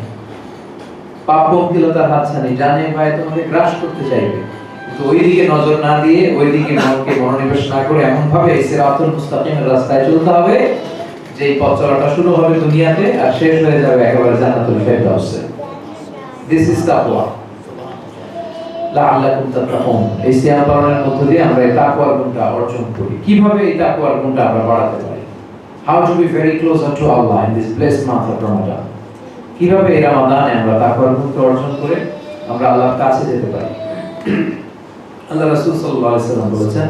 পাপ পঙ্কিলতার হাতছানি জানে ভাই তোমাকে গ্রাস করতে চাইবে, কিন্তু ওইদিকে নজর না দিয়ে ওইদিকে মনকে মনোনিবেশ না করে এমন ভাবে সিরাতুল মুস্তাকিমের রাস্তায় চলতে হবে যে এই পথ চলাটা শুরু হবে দুনিয়াতে আর শেষ হয়ে যাবে একেবারে জান্নাতুল ফেরদাউসে। দিস ইজ তাকওয়া লাআল্লাকুম তাত্তাকুন। এই সিয়াম পালনের মধ্য দিয়ে আমরা এই তাকওয়ার গুণটা অর্জন করি। কিভাবে এই তাকওয়ার গুণটা আমরা বাড়াতে পারি? How to be very closer to Allah in this blessed month of Ramadan? কিভাবে এই রমাদানে আমরা তাকওয়ার গুণটা অর্জন করে আমরা আল্লাহর কাছে যেতে পারি? আল্লাহ রাসূল সাল্লাল্লাহু আলাইহি ওয়াসাল্লাম বলেছেন,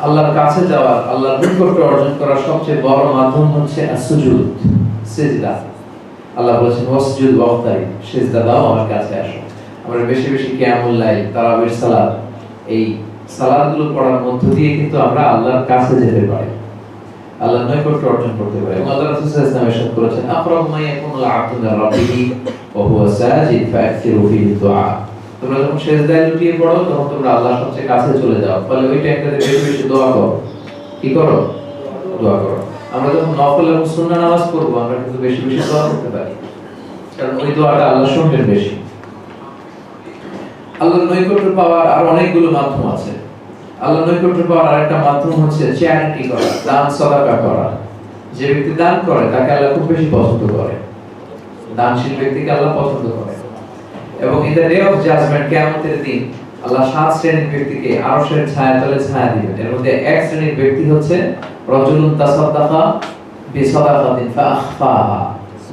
আল্লাহর কাছে যাওয়ার, আল্লাহর নৈকট্য অর্জন করার সবচেয়ে বড় মাধ্যম হচ্ছে সুজুদ, সিজদা। আল্লাহ বলেছেন ওয়াসজুদ ওয়াক্তারিব, সিজদা দাও আমার কাছে আসো। আমরা বেশি বেশি কিয়ামুল লাইল, তারাবির সালাত, এই সালাতগুলো পড়ার মধ্য দিয়ে কিন্তু আমরা আল্লাহর কাছে যেতে পারি, আল্লাহর নৈকট্য অর্জন করতে পারি। এবং আল্লাহ রাসূল সাল্লাল্লাহু আলাইহি ওয়াসাল্লাম ইরশাদ করেছেন আকরাবু মা ইয়াকুনুল আবদু মির রাব্বিহি ওয়া হুয়া সাজিদ ফাআকসিরু ফিহি দুআ। তোমরা যখন সিজদায় লুটিয়ে পড়ো তখন তোমরা আল্লাহর সবচেয়ে কাছে চলে যাও, ফলে ওই টাইমটাতে বেশি বেশি দোয়া করো। কি করো? দোয়া করো। আমরা যখন নফল এবং সুন্নাহ নামাজ পড়বো আমরা কিন্তু বেশি বেশি দোয়া করতে পারি, কারণ ওই দোয়াটা আল্লাহ শুনবেন বেশি। আল্লাহর নৈকট্য পাওয়ার আর অনেকগুলো মাধ্যম আছে। আল্লাহর নৈকট্য পাওয়ার আরেকটা মাধ্যম হচ্ছে চ্যারিটি করা, দান সদকা করা। যে ব্যক্তি দান করে তাকে আল্লাহ খুব বেশি পছন্দ করে, দানশীল ব্যক্তিকে আল্লাহ পছন্দ করে। এবং in the day of judgment, কিয়ামতের দিন, আল্লাহ 7 শ্রেণীর ব্যক্তিকে আরশের ছায়াতলে ছায়া দিবেন। এর মধ্যে এক শ্রেণীর ব্যক্তি হচ্ছে রাজুলুন তাসাদ্দাকা বিসাদাকাতিন ফাআখফাহা,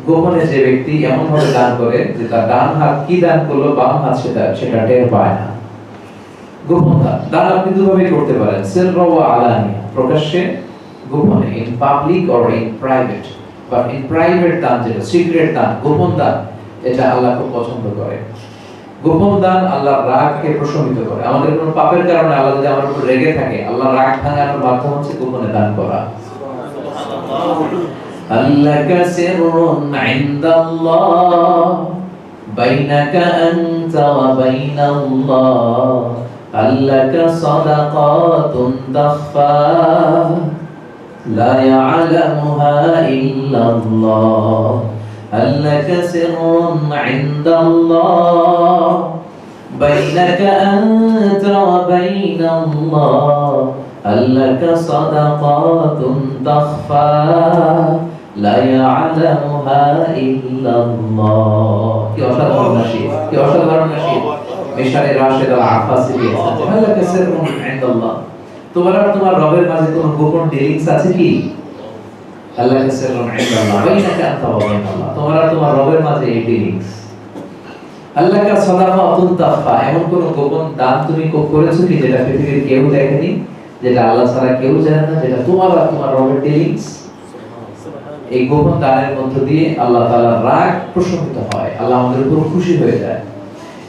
গোপনে যে ব্যক্তি এমন ভাবে দান করে যে তার ডান হাত কি দান করলো বাম হাত সেটা টের পায় না। গোপন দান, দান আপনি দুভাবে করতে পারেন, সিররা ওয়া আলানিয়া, প্রকাশ্যে, গোপনে, in public or in private. But in private দান, যেটা সিক্রেট দান, গোপন দান, এটা আল্লাহ খুব পছন্দ করে। গোপন দান আল্লাহর রাগকে প্রশমিত করে। আমাদের কোনো পাপের কারণে আল্লাহ যদি আমার উপর রেগে থাকে, আল্লাহর রাগ ভাঙানোর মাধ্যম হচ্ছে গোপনে দান করা। আল্লাকা সিররুন ইনদাল্লাহ বাইনাকা আনতা ওয়া বাইনাল্লাহ, আল্লাকা সাদাকাতুন তাখফা লা ইয়ালামুহা ইল্লাল্লাহ, আল্লাকা সিররুন ইনদাল্লাহ বাইনাকা আনতা ওয়া বাইনাল্লাহ, আল্লাকা সাদাকাতুন তাখফা লা ইয়ালামুহা ইল্লাল্লাহ। কি অসাধারণ নাশিদ, কি অসাধারণ নাশিদ মিশারে রাশেদ আল আফাসি দিয়েছেন। আল্লাকা সিররুন ইনদাল্লাহ, তোমার আর তোমার রবের মাঝে কোনো গোপন ডিলিংস আছে কি? আল্লাকা সিররুন ইনদাল্লাহ বাইনাকা আনতা ওয়া বাইনাল্লাহ, তোমার আর তোমার রবের মাঝে এই ডিলিংস। আল্লাকা সাদাকাতুন তাখফা, এমন কোন গোপন দান তুমি করেছো কি যেটা পৃথিবীর কেউ দেখেনি, যেটা আল্লাহ ছাড়া কেউ জানে না, যেটা তোমার আর তোমার রবের ডিলিংস। এই গোপন দানের মধ্য দিয়ে আল্লাহ তাআলার রাগ প্রশমিত হয়, আল্লাহ আমাদের উপর খুশি হয়ে যায়।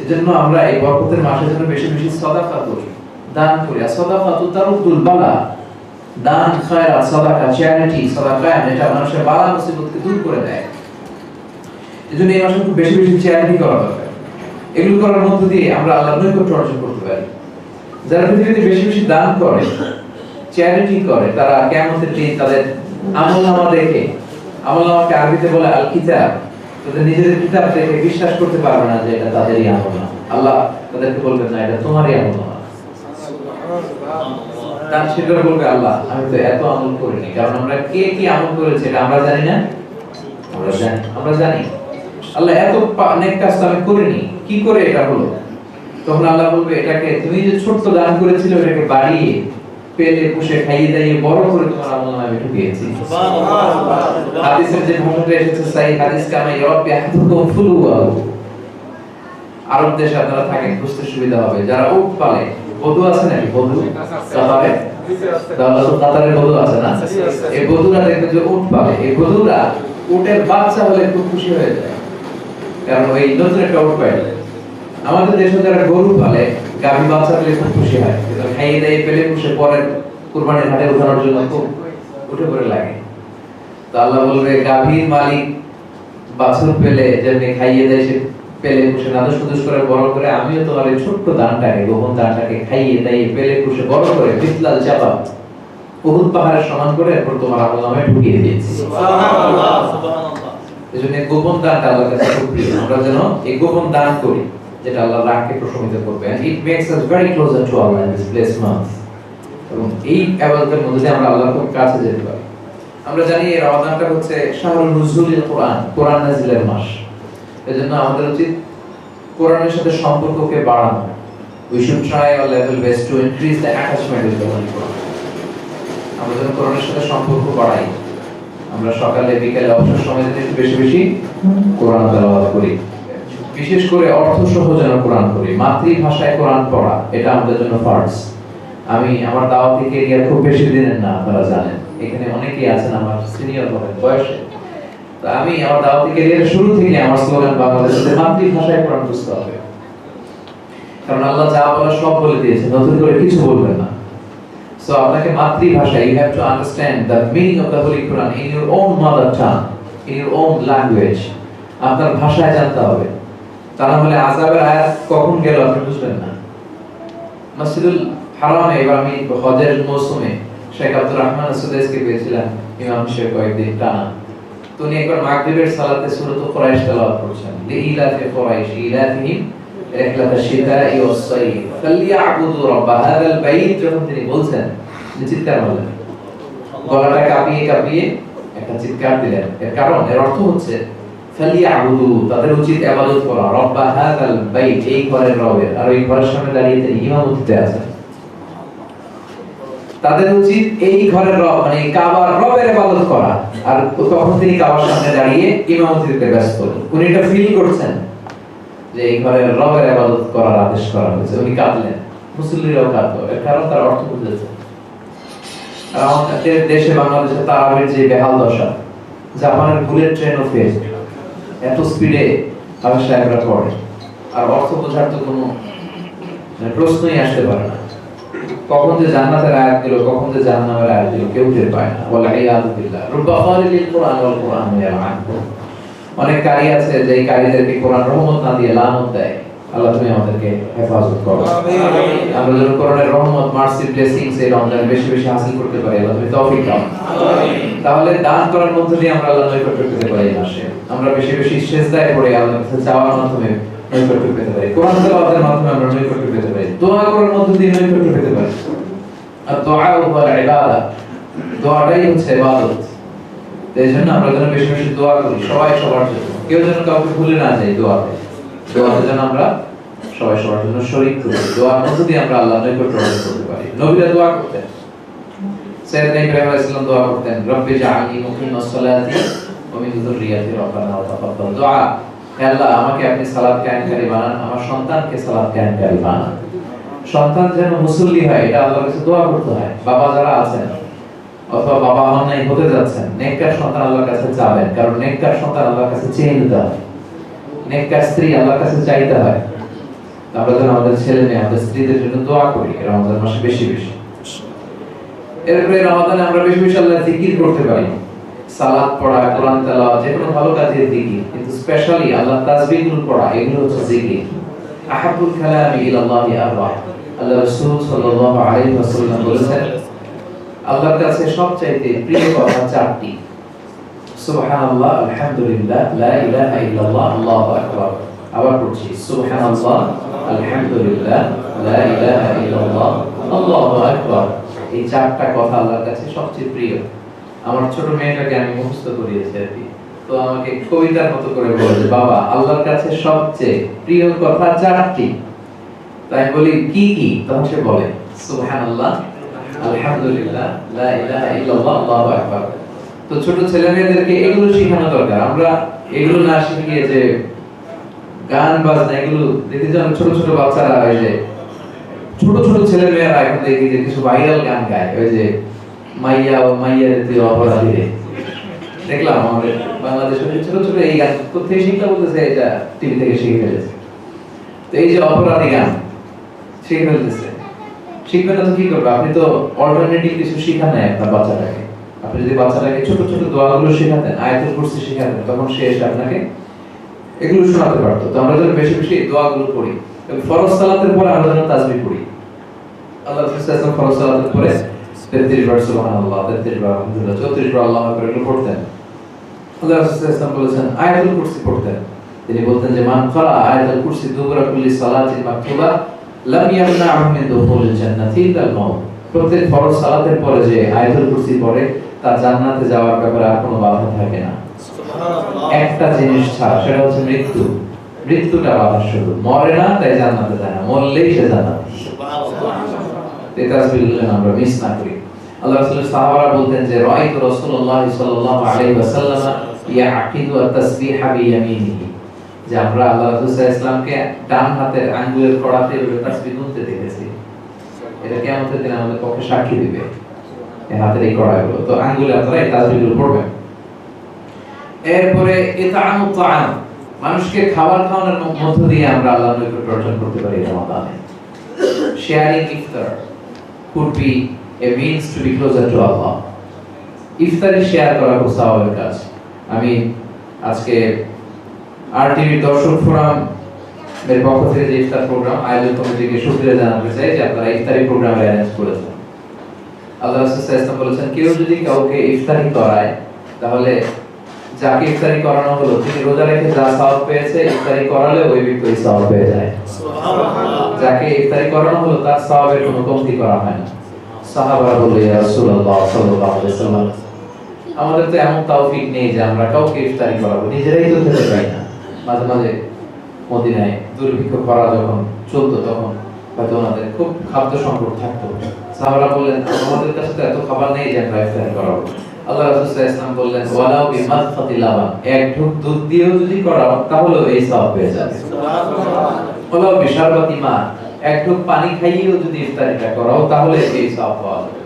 এজন্য আমরা এই বরকতের মাসে যেন বেশি বেশি সাদাকা করি, দান করি। সাদাকাতু তারুদ্দুল বালা, দান, খায়রাত, সাদাকা, চ্যারিটি, সাদাকা, এটা মানুষের বালা মুসিবতকে দূর করে দেয়। এজন্য এই মাসে খুব বেশি বেশি চ্যারিটি করা দরকার। এগুলো করার মধ্য দিয়ে আমরা আল্লাহর নৈকট্য অর্জন করতে পারি। যারা পৃথিবীতে বেশি বেশি দান করে, চ্যারিটি করে, তারা কিয়ামতের দিন তাদের আমলনামা দেখে, আমলনামাকে আরবিতে বলে আল কিতাব, তাদের নিজেদের কিতাব দেখে বিশ্বাস করতে পারবে না যে এটা তাদেরই আমলনামা। আল্লাহ তাদেরকে বলবেন না এটা তোমারই আমলনামা। দান স্বীকার করবে আল্লাহ আমি তো এত আমল করিনি, কারণ আমরা কে কি আমল করেছি এটা আমরা জানি না, আমরা জানি আল্লাহ এত নেক কাজ আমি করিনি, কি করে এটা হলো? তখন আল্লাহ বলবে এটাকে তুমি যে ছোট্ট দান করেছিলে এটাকে বাড়িয়ে পেলে পুষে খাইয়ে দাইয়ে বড় করে তোমার আমলনামায় আমি ঢুকিয়েছি। সুবহানাল্লাহ। হাদিসের যে ভাষাটা এসেছে সহিহ হাদিস, কামা ইয়ারাবি আহাদুকুম ফুলুয়াহু, আরব দেশে আপনারা থাকেন বুঝতে সুবিধা হবে, যারা উট পালে, বধূ আছে নাকি? বধূ কাতারে, কাতারে বধূ আছে না? এই বধূরা দেখবে যে উট পালে, এই বধূরা উটের বাচ্চা হলে খুব খুশি হয়ে যায়, কারণ ওই নতুন একটা উট পাইলে। আমাদের দেশে যারা গরু পালে, গাভী বাচ্চা পেলে খুব খুশি হয়, খাইয়ে দাইয়ে পেলে পুষে পরে কুরবানির ঘাটে উঠানোর জন্য খুব উঠে পড়ে লাগে। তো আল্লাহ বলবে গাভীর মালিক বাছুর পেলে যেমনি খাইয়ে দেয় সে পেলে পুষে নাদুস নুদুস করে বড় করে, আমিও তোমার এই ছোট্ট দানটাকে, গোপন দানটাকে খাইয়ে দাইয়ে পেলে পুষে বড় করে বিসলাল চাপা উহুদ পাহাড়ের সমান করে এরপর তোমার আমলনামায় ঢুকিয়ে দিয়েছি। সুবহানাল্লাহ, সুবহানাল্লাহ। এজন্য এই গোপন দানটা আল্লাহর কাছে খুব প্রিয়। আমরা যেন এই গোপন দান করি যেটা আল্লাহর রাগকে প্রশমিত করবে, and it makes us very closer to Allah in this blessed month। এবং এই ইবাদতের মধ্যে দিয়ে আমরা আল্লাহর খুব কাছে যেতে পারি। আমরা জানি এই রমাদানটা হচ্ছে শাহরুল নুজুলিল কোরআন, কোরআন নাজিলের মাস। এজন্য আমাদের উচিত কোরআনের সাথে সম্পর্ককে বাড়ানো। We should try our level best to increase the attachment with the Holy Quran। আমরা যেন কোরআনের সাথে সম্পর্ক বাড়াই। আমরা সকালে বিকেলে অবসর সময়ে একটু বেশি বেশি কোরআন তেলাওয়াত করি, বিশেষ করে অর্থ সহ যেন কোরআন পড়ি। মাতৃভাষায় কোরআন পড়া এটা আমাদের জন্য ফরজ। আমি আমার দাওয়াতি ক্যারিয়ার খুব বেশি দিনের না, আপনারা জানেন, এখানে অনেকেই আছেন আমার সিনিয়র বয়সে। তো আমি আমার দাওয়াতি ক্যারিয়ারের শুরু থেকে আমার স্লোগান বাংলাদেশের মাতৃভাষায় কোরআন বুঝতে হবে, কারণ আল্লাহ যা বলা সব বলে দিয়েছে, নতুন করে কিছু বলবেন না। সো আপনাকে মাতৃভাষা, you have to understand the meaning of the Holy Quran in your own mother tongue, in your own language। আপনার ভাষায় জানতে হবে, তা না হলে আযাবের আয়াত কখন গেল আপনি বুঝবেন না। মসজিদুল হারামে এবার আমি হজের মৌসুমে শেখ আব্দুর রহমান সুদাইসকে পেয়েছিলাম ইমাম হিসেবে কয়েকদিন টানা। তো উনি একবার মাগরিবের সালাতে সূরাতুল কুরাইশ তেলাওয়াত করছেন, লিইলাফি কুরাইশ ইলাফিহিম রিহলাতাশ শিতাই ওয়াস সাইফ ফালিয়াবুদু রাব্ব হাযাল বাইত। যখন তিনি বলছেন, চিৎকার মারলেন, গলাটা কাঁপিয়ে কাঁপিয়ে একটা চিৎকার দিলেন। এর কারণ, এর অর্থ হচ্ছে ফালিয়াবুদু, তাদের উচিত ইবাদত করা, রাব্ব হাযাল বাইত, এই ঘরের রবের। আর ওই ঘরের সামনে দাঁড়িয়ে তিনি ইমামতিতে আছেন। তাদের উচিত এই ঘরের রব মানে কাবার রবের ইবাদত করা, আর তখন তিনি কাবার সামনে দাঁড়িয়ে ইমামতিতে ব্যস্ত। উনি এটা ফিল করছেন যে এই ঘরের রবের ইবাদত করার আদেশ করা হয়েছে। উনি কাঁদলেন, মুসল্লিরাও কাঁদলো, এর কারণ তার অর্থ বুঝেছে। আর আমাদের দেশে বাংলাদেশে তারাবির যে বেহাল দশা, জাপানের বুলেট ট্রেনও ফেল, এত স্পিডে আবার সাহেবরা পড়ে, আর অর্থ বোঝার তো কোনো প্রশ্নই আসতে পারে না। কখন যে জান্নাতের আয়াত দিল, কখন যে জাহান্নামের আয়াত দিল, কেউ টের পায় না। ওয়াল ইয়াযু বিল্লাহ। রুব্বা খালিলিল কোরআন ওয়াল কোরআন ইয়ালআনহু। অনেক কারি আছে যে এই কারিদেরকে কোরআন রহমত না দিয়ে লানত দেয়। আল্লাহ তুমি আমাদেরকে হেফাজত করো, আমিন। আমরা যেন কোরআনের রহমত, মার্সি, ব্লেসিংস এই রমজানে বেশি বেশি হাসিল করতে পারি। আল্লাহ তুমি তৌফিক দাও, আমিন। তাহলে দান করার মধ্যে দিয়ে আমরা আল্লাহর নৈকট্য পেতে পারি। এই মাসে আমরা বেশি বেশি সিজদায় পড়ে আল্লাহর কাছে চাওয়ার মাধ্যমে নৈকট্য পেতে পারি, কোরআন তেলাওয়াতের মাধ্যমে আমরা নৈকট্য পেতে পারি, দোয়া করার মধ্যে দিয়ে নৈকট্য পেতে পারি। আর দোয়া ওয়াল ইবাদা, দোয়াটাই হচ্ছে ইবাদত। এই জন্য আমরা যেন বেশি বেশি দোয়া করি, সবাই সবার জন্য, কেউ যেন কাউকে ভুলে না যায়। দোয়াতে যেন আমরা সবাই সবার জন্য শরীক করি, দোয়ার মধ্যে দিয়ে আমরা আল্লাহর নৈকট্য অর্জন করতে পারি। নবীরা দোয়া করতেন, সাইয়েদনা ইব্রাহিম আলাইহিস সালাম দোয়া করতেন, রব্বি জাআলনি মুকিমাস সালাতি ওয়া মিন যুররিয়াতি রব্বানা ওয়া তাকাব্বাল দুআ। হে আল্লাহ, আমাকে আপনি সালাত কায়েমকারী বানান, আমার সন্তানকে সালাত কায়েমকারী বানান। সন্তান যেন মুসল্লি হয়, এটা আল্লাহর কাছে দোয়া করতে হয়। বাবা যারা আছেন অথবা বাবা হন নাই, হতে যাচ্ছেন, নেককার সন্তান আল্লাহর কাছে চাবেন, কারণ নেককার সন্তান আল্লাহর কাছে চেয়ে নিতে হয়, নেককার স্ত্রী আল্লাহর কাছে চাইতে হয়। আমরা যেন আমাদের ছেলে মেয়ে, আমাদের স্ত্রীদের জন্য দোয়া করি রমজান মাসে বেশি বেশি। এরপরে রমাদানে আমরা বেশি বেশি আল্লাহর জিকির করতে পারি, সালাত পড়া, কোরআন তেলাওয়াত, যে কোনো ভালো কাজের জিকির, কিন্তু স্পেশালি আল্লাহর তাসবিহগুলো পড়া, এগুলো হচ্ছে জিকির। আহাবুল কালামি ইলাল্লাহি আরবা। আল্লাহ রাসূল সাল্লাল্লাহু আলাইহি ওয়াসাল্লাম বলেছেন, আল্লাহর কাছে সবচাইতে প্রিয় কথা চারটি: সুবহানাল্লাহ, আলহামদুলিল্লাহ, লা ইলাহা ইল্লাল্লাহ, আল্লাহু আকবার। আবার পড়ছি, সুবহানাল্লাহ, আলহামদুলিল্লাহ, লা ইলাহা ইল্লাল্লাহ, আল্লাহু আকবার। এই চারটা কথা আল্লাহর কাছে সবচেয়ে প্রিয়। আমার ছোট মেয়েটাকে আমি মুখস্থ করিয়েছি আর কি, তো আমাকে কবিতার মতো করে বলে যে, বাবা, আল্লাহর কাছে সবচেয়ে প্রিয় কথা চারটি। তাই বলি কি কি? তখন সে বলে সুবহানাল্লাহ, আলহামদুলিল্লাহ, লা ইলাহা ইল্লাল্লাহ, আল্লাহু আকবার। তো ছোট ছেলে মেয়েদেরকে এগুলো শেখানো দরকার। আমরা এগুলো না শিখিয়ে যে গান বাজনা, এগুলো দেখতে যান ছোট ছোট বাচ্চারা, ওই যে ছোট ছোট ছেলে মেয়েরা এখন দেখি যে কিছু ভাইরাল গান গায়, ওই যে মাইয়া ও মাইয়া তুই অপরাধী রে। দেখলাম আমাদের বাংলাদেশের ছোট ছোট এই গান কোথায় শিখতে বলতেছে, এটা টিভি থেকে শিখে ফেলেছে। তো এই যে অপরাধী গান শিখে ফেলতেছে, শিখবে না তো কি করবে? আপনি তো অল্টারনেটিভ কিছু শিখা নেই আপনার বাচ্চাটাকে। আপনি যদি বাচ্চাটাকে ছোট ছোট দোয়াগুলো শেখাতেন, আয়াতুল কুরসি শেখাতেন, তখন সে এসে আপনাকে এগুলো শোনাতে পারতো। তো আমরা যেন বেশি বেশি দোয়াগুলো পড়ি। ফরজ সালাতের পরে আমরা যেন তাসবিহ পড়ি। আল্লাহ রাসূল ফরজ সালাতের পরে 33 বার সুবহানাল্লাহ, 33 বার আলহামদুলিল্লাহ, 34 বার আল্লাহু আকবার এগুলো পড়তেন। আল্লাহ রাসূল সাল্লাল্লাহু আলাইহি ওয়াসাল্লাম বলেছেন আয়াতুল কুরসি পড়তেন। তিনি বলতেন যে মান ক্বারা আয়াতুল কুরসি দুবরা কুল্লি সালাতিন মাকতুবা লাম ইয়ামনা'হু মিন দুখুলিল জান্নাতি ইল্লাল মাউত। প্রত্যেক ফরজ সালাতের পরে যে আয়াতুল কুরসি পড়ে তার জান্নাতে যাওয়ার ব্যাপারে আর কোনো বাধা থাকে না। একটা জিনিস ছাড়া, সেটা হচ্ছে মৃত্যু। মৃত্যুটা বাধা শুধু, মরে না তাই জান্নাতে যায় না, মরলেই সে জান্নাতে। এই তাসবিহগুলো আমরা মিস না করি। আল্লাহ রাসূলের সাহাবারা বলতেন যে রাআইতু রাসূলুল্লাহ সাল্লাল্লাহু আলাইহি ওয়াসাল্লাম ইয়াকিদু আত-তাসবিহা বিয়ামিনিহি, যে আমরা আল্লাহ রাসূল সাল্লাল্লাহু আলাইহি ওয়াসাল্লামকে ডান হাতের আঙ্গুলের কড়াতে তাসবিহ গুনতে দেখেছি। এটা কিয়ামতের দিন আমাদের পক্ষে সাক্ষী দিবে এই হাতের এই কড়াগুলো। তো আঙ্গুলে আপনারা এই তাসবিহগুলো পড়বেন। এরপরে ইতআমু তাআম, মানুষকে খাবার খাওয়ানোর মধ্য দিয়ে আমরা আল্লাহর নৈকট্য অর্জন করতে পারি রমাদানে। Sharing iftar could be a means to be closer to Allah. ইফতারি শেয়ার করা খুব স্বাভাবিক কাজ। আমি আজকে আরটিভি দর্শক ফোরাম এর পক্ষ থেকে যে ইফতার প্রোগ্রাম আয়োজন কমিটিকে শুকরিয়া জানাতে চাই যে আপনারা ইফতারি প্রোগ্রাম অ্যারেঞ্জ করেছেন। আল্লাহ রাসূল সাল্লাল্লাহু আলাইহি ওয়াসাল্লাম বলেছেন কেউ যদি কাউকে ইফতারি করায় তাহলে যাকে ইফতারি করানো হলো তিনি রোজা রেখে যা সওয়াব পেয়েছে ইফতারি করালে ওই ব্যক্তি ওই সওয়াব পেয়ে যায়। সুবহানাল্লাহ। যাকে ইফতারি করানো হলো তার সওয়াবের কোনো কমতি করা হয় না। সাহাবারা বললেন ইয়া রাসূলুল্লাহ সাল্লাল্লাহু আলাইহি ওয়াসাল্লাম, আমাদের তো এমন তৌফিক নেই যে আমরা কাউকে ইফতারি করাবো, নিজেরাই তো খেতে পাই না। মাঝে মাঝে মদিনায় দুর্ভিক্ষ খরা যখন চলতো তখন হয়তো ওনাদের খুব খাদ্য সংকট থাকতো। সাহাবারা বললেন আমাদের কাছে তো এত খাবার নেই যে আমরা ইফতারি করাবো। আল্লাহ রাসূল সাল্লাল্লাহু আলাইহি ওয়াসাল্লাম বললেন ওয়ালাউ বিমাদফাতি লাবান, এক ঢোক দুধ দিয়েও যদি করাও তাহলে এই সওয়াব পেয়ে যাবে। সুবহানাল্লাহ। ওয়ালাউ বিশারবাতি মা, এক ঢোক পানি খাইয়েও যদি ইফতারিটা করাও তাহলে এই সওয়াব পাওয়া যাবে।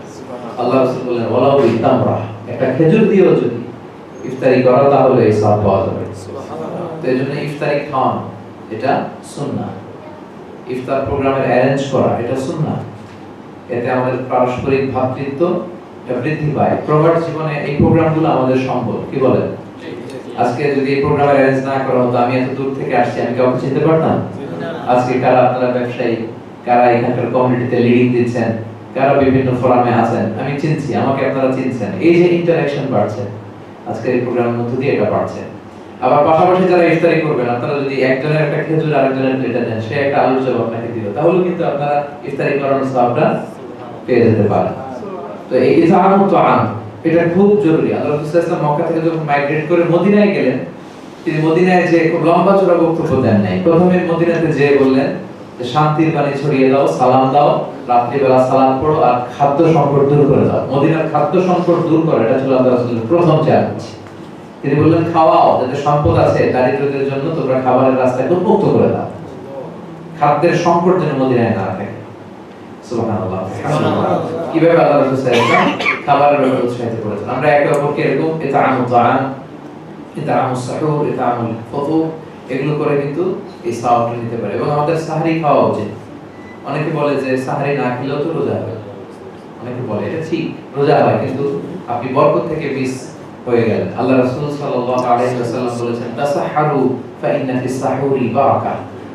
আল্লাহ রাসূল বললেন ওয়ালাউ বিতামরা, একটা খেজুর দিয়েও যদি ইফতারি করাও তাহলে এই সওয়াব পাওয়া যাবে। সুবহানাল্লাহ। তো এজন্য ইফতারি খাওয়ানো এটা সুন্নাহ। ইফতার প্রোগ্রামের অ্যারেঞ্জ করা এটা সুন্নাহ। এতে আমাদের পারস্পরিক ভ্রাতৃত্ব বৃদ্ধি পায়। প্রবাদ জীবনে এই প্রোগ্রামগুলো আমাদের সম্বল, কি বলেন? আজকে যদি এই প্রোগ্রাম অ্যারেঞ্জ না করা হতো, আমি এত দূর থেকে আসছি, আমি কাউকে চিনতে পারতাম? আজকে কারা আপনারা ব্যবসায়ী, কারা এখানকার কমিউনিটিতে লিডিং দিচ্ছেন, কারা বিভিন্ন ফোরামে আছেন, আমি চিনছি, আমাকে আপনারা চিনছেন। এই যে ইন্টারঅ্যাকশন বাড়ছে আজকে এই প্রোগ্রামের মধ্য দিয়ে, এটা বাড়ছে। আবার পাশাপাশি যারা ইফতারি করবেন, আপনারা যদি একজনের একটা খেজুর আরেকজনের প্লেটে দেন, সে একটা আলুর চপ আপনাকে দিল, তাহলে কিন্তু আপনারা ইফতারি করানোর সওয়াবটা পেয়ে যেতে পারেন। তো এই ইতআমু তাআম এটা খুব জরুরি। আল্লাহ রাসূল সাল্লাল্লাহু আলাইহি ওয়াসাল্লাম মক্কা থেকে যখন মাইগ্রেট করে মদিনায় গেলেন, তিনি মদিনায় যে খুব লম্বা চড়া বক্তব্য দেন নাই। প্রথমে মদিনাতে যেয়ে বললেন যে শান্তির বাণী ছড়িয়ে দাও, সালাম দাও, রাত্রিবেলা সালাম পড়ো, আর খাদ্য সংকট দূর করে দাও। মদিনার খাদ্য সংকট দূর করা এটা ছিল আল্লাহ রাসূলের প্রথম চ্যালেঞ্জ। তিনি বললেন খাওয়াও, যাদের সম্পদ আছে দারিদ্রদের জন্য তোমরা খাবারের রাস্তাকে উন্মুক্ত করে দাও, খাদ্যের সংকট যেন মদিনায় না থাকে। সুবহানাল্লাহ। কিভাবে আল্লাহ রাসূল সাল্লাল্লাহু আলাইহি ওয়াসাল্লাম খাবারের ব্যাপারে উৎসাহিত করেছেন। আমরা একে অপরকে এরকম ইতআমু তাআম, ইতআমু সাহুর, ইতআমুল ফুতুর এগুলো করে কিন্তু এই সওয়াবটা নিতে পারে। এবং আমাদের সাহরি খাওয়া উচিত। অনেকে বলে যে সাহরি না খেলেও তো রোজা হয়, অনেকে বলে এটা ঠিক, রোজা হয়, কিন্তু আপনি বরকত থেকে মিস হয়ে গেলেন। আল্লাহ রাসূল সাল্লাল্লাহু আলাইহি ওয়াসাল্লাম বলেছেন তাসাহহারু ফা ইন্না ফিস সাহুরি বারাকা,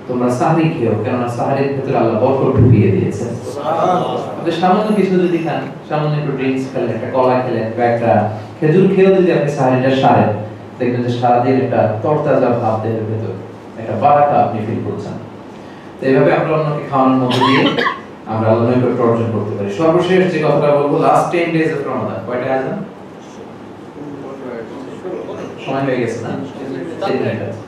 তোমরা সাহরি খেও, কারণ সাহরির ভিতরে আল্লাহ বরকত ঢুকিয়ে দিয়েছেন। সুবহানাল্লাহ। আপনি সামান্য কিছু যদি খান, সামান্য একটু ড্রিঙ্কস খেলেন, একটা কলা খেলেন, বা একটা খেজুর খেয়েও যদি আপনি সাহরিটা সারেন, দেখবেন যে সারাদিন একটা তরতাজা ভাব দেহের ভিতর, একটা বারাকা আপনি ফিল করছেন। তো এইভাবে আমরা অন্যকে খাওয়ানোর মধ্যে দিয়ে আমরা আল্লাহর নৈকট্য অর্জন করতে পারি। সর্বশেষ যে কথাটা বলবো, লাস্ট 10 ডেজ অফ রমাদান, কয়টা আছে? সময় হয়ে গেছে না? 10 মিনিট আছে।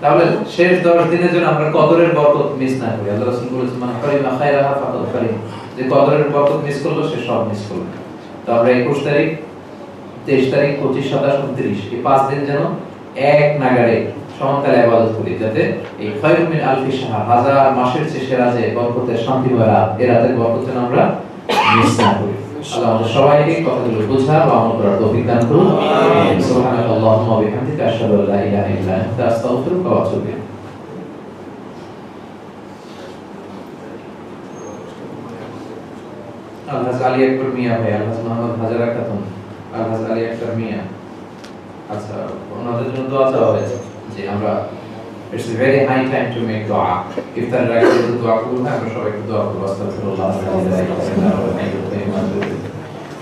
তাহলে শেষ 10 দিনের জন্য আমরা কদরের বরকত মিস না করি। আল্লাহ রাসূল বলেছেন মান কারিমা খায়রাহা ফাকাদ কারিম, যে কদরের বরকত মিস করলো সে সব মিস করলো। তো আমরা 21 তারিখ, 23 তারিখ, 25, 27, 29 এই 5 দিন যেন এক নাগাড়ে সমানতালে ইবাদত করি, যাতে এই খায়রুম মিন আলফি শাহর, হাজার মাসের চেয়ে সেরা যে বরকতের শান্তিময় রাত, এই রাতের বরকত যেন আমরা মিস না করি। আল্লাহ আমাদের সবাইকে কথাগুলো বোঝা বা আমল করার তৌফিক দান করুন। আমিন। সুবহানাল্লাহি ওয়া বিহামদিহি আশহাদু আল্লা ইলাহা ইল্লা আনতা আস্তাগফিরুকা ওয়া আতুবু ইলাইক। আলহাজ আলী আকবর মিয়া ভাই, আলহাজ মোহাম্মদ হাজারা খাতুন, আলহাজ আলী আকবর মিয়া, আচ্ছা ওনাদের জন্য দোয়া চাওয়া হয়েছে যে আমরা it's a very high time to make dua. ইফতারের আগে যে দোয়া করব, আমরা সবাই একটু দোয়া করব। আস্তাগফিরুল্লাহ আল-আযীম।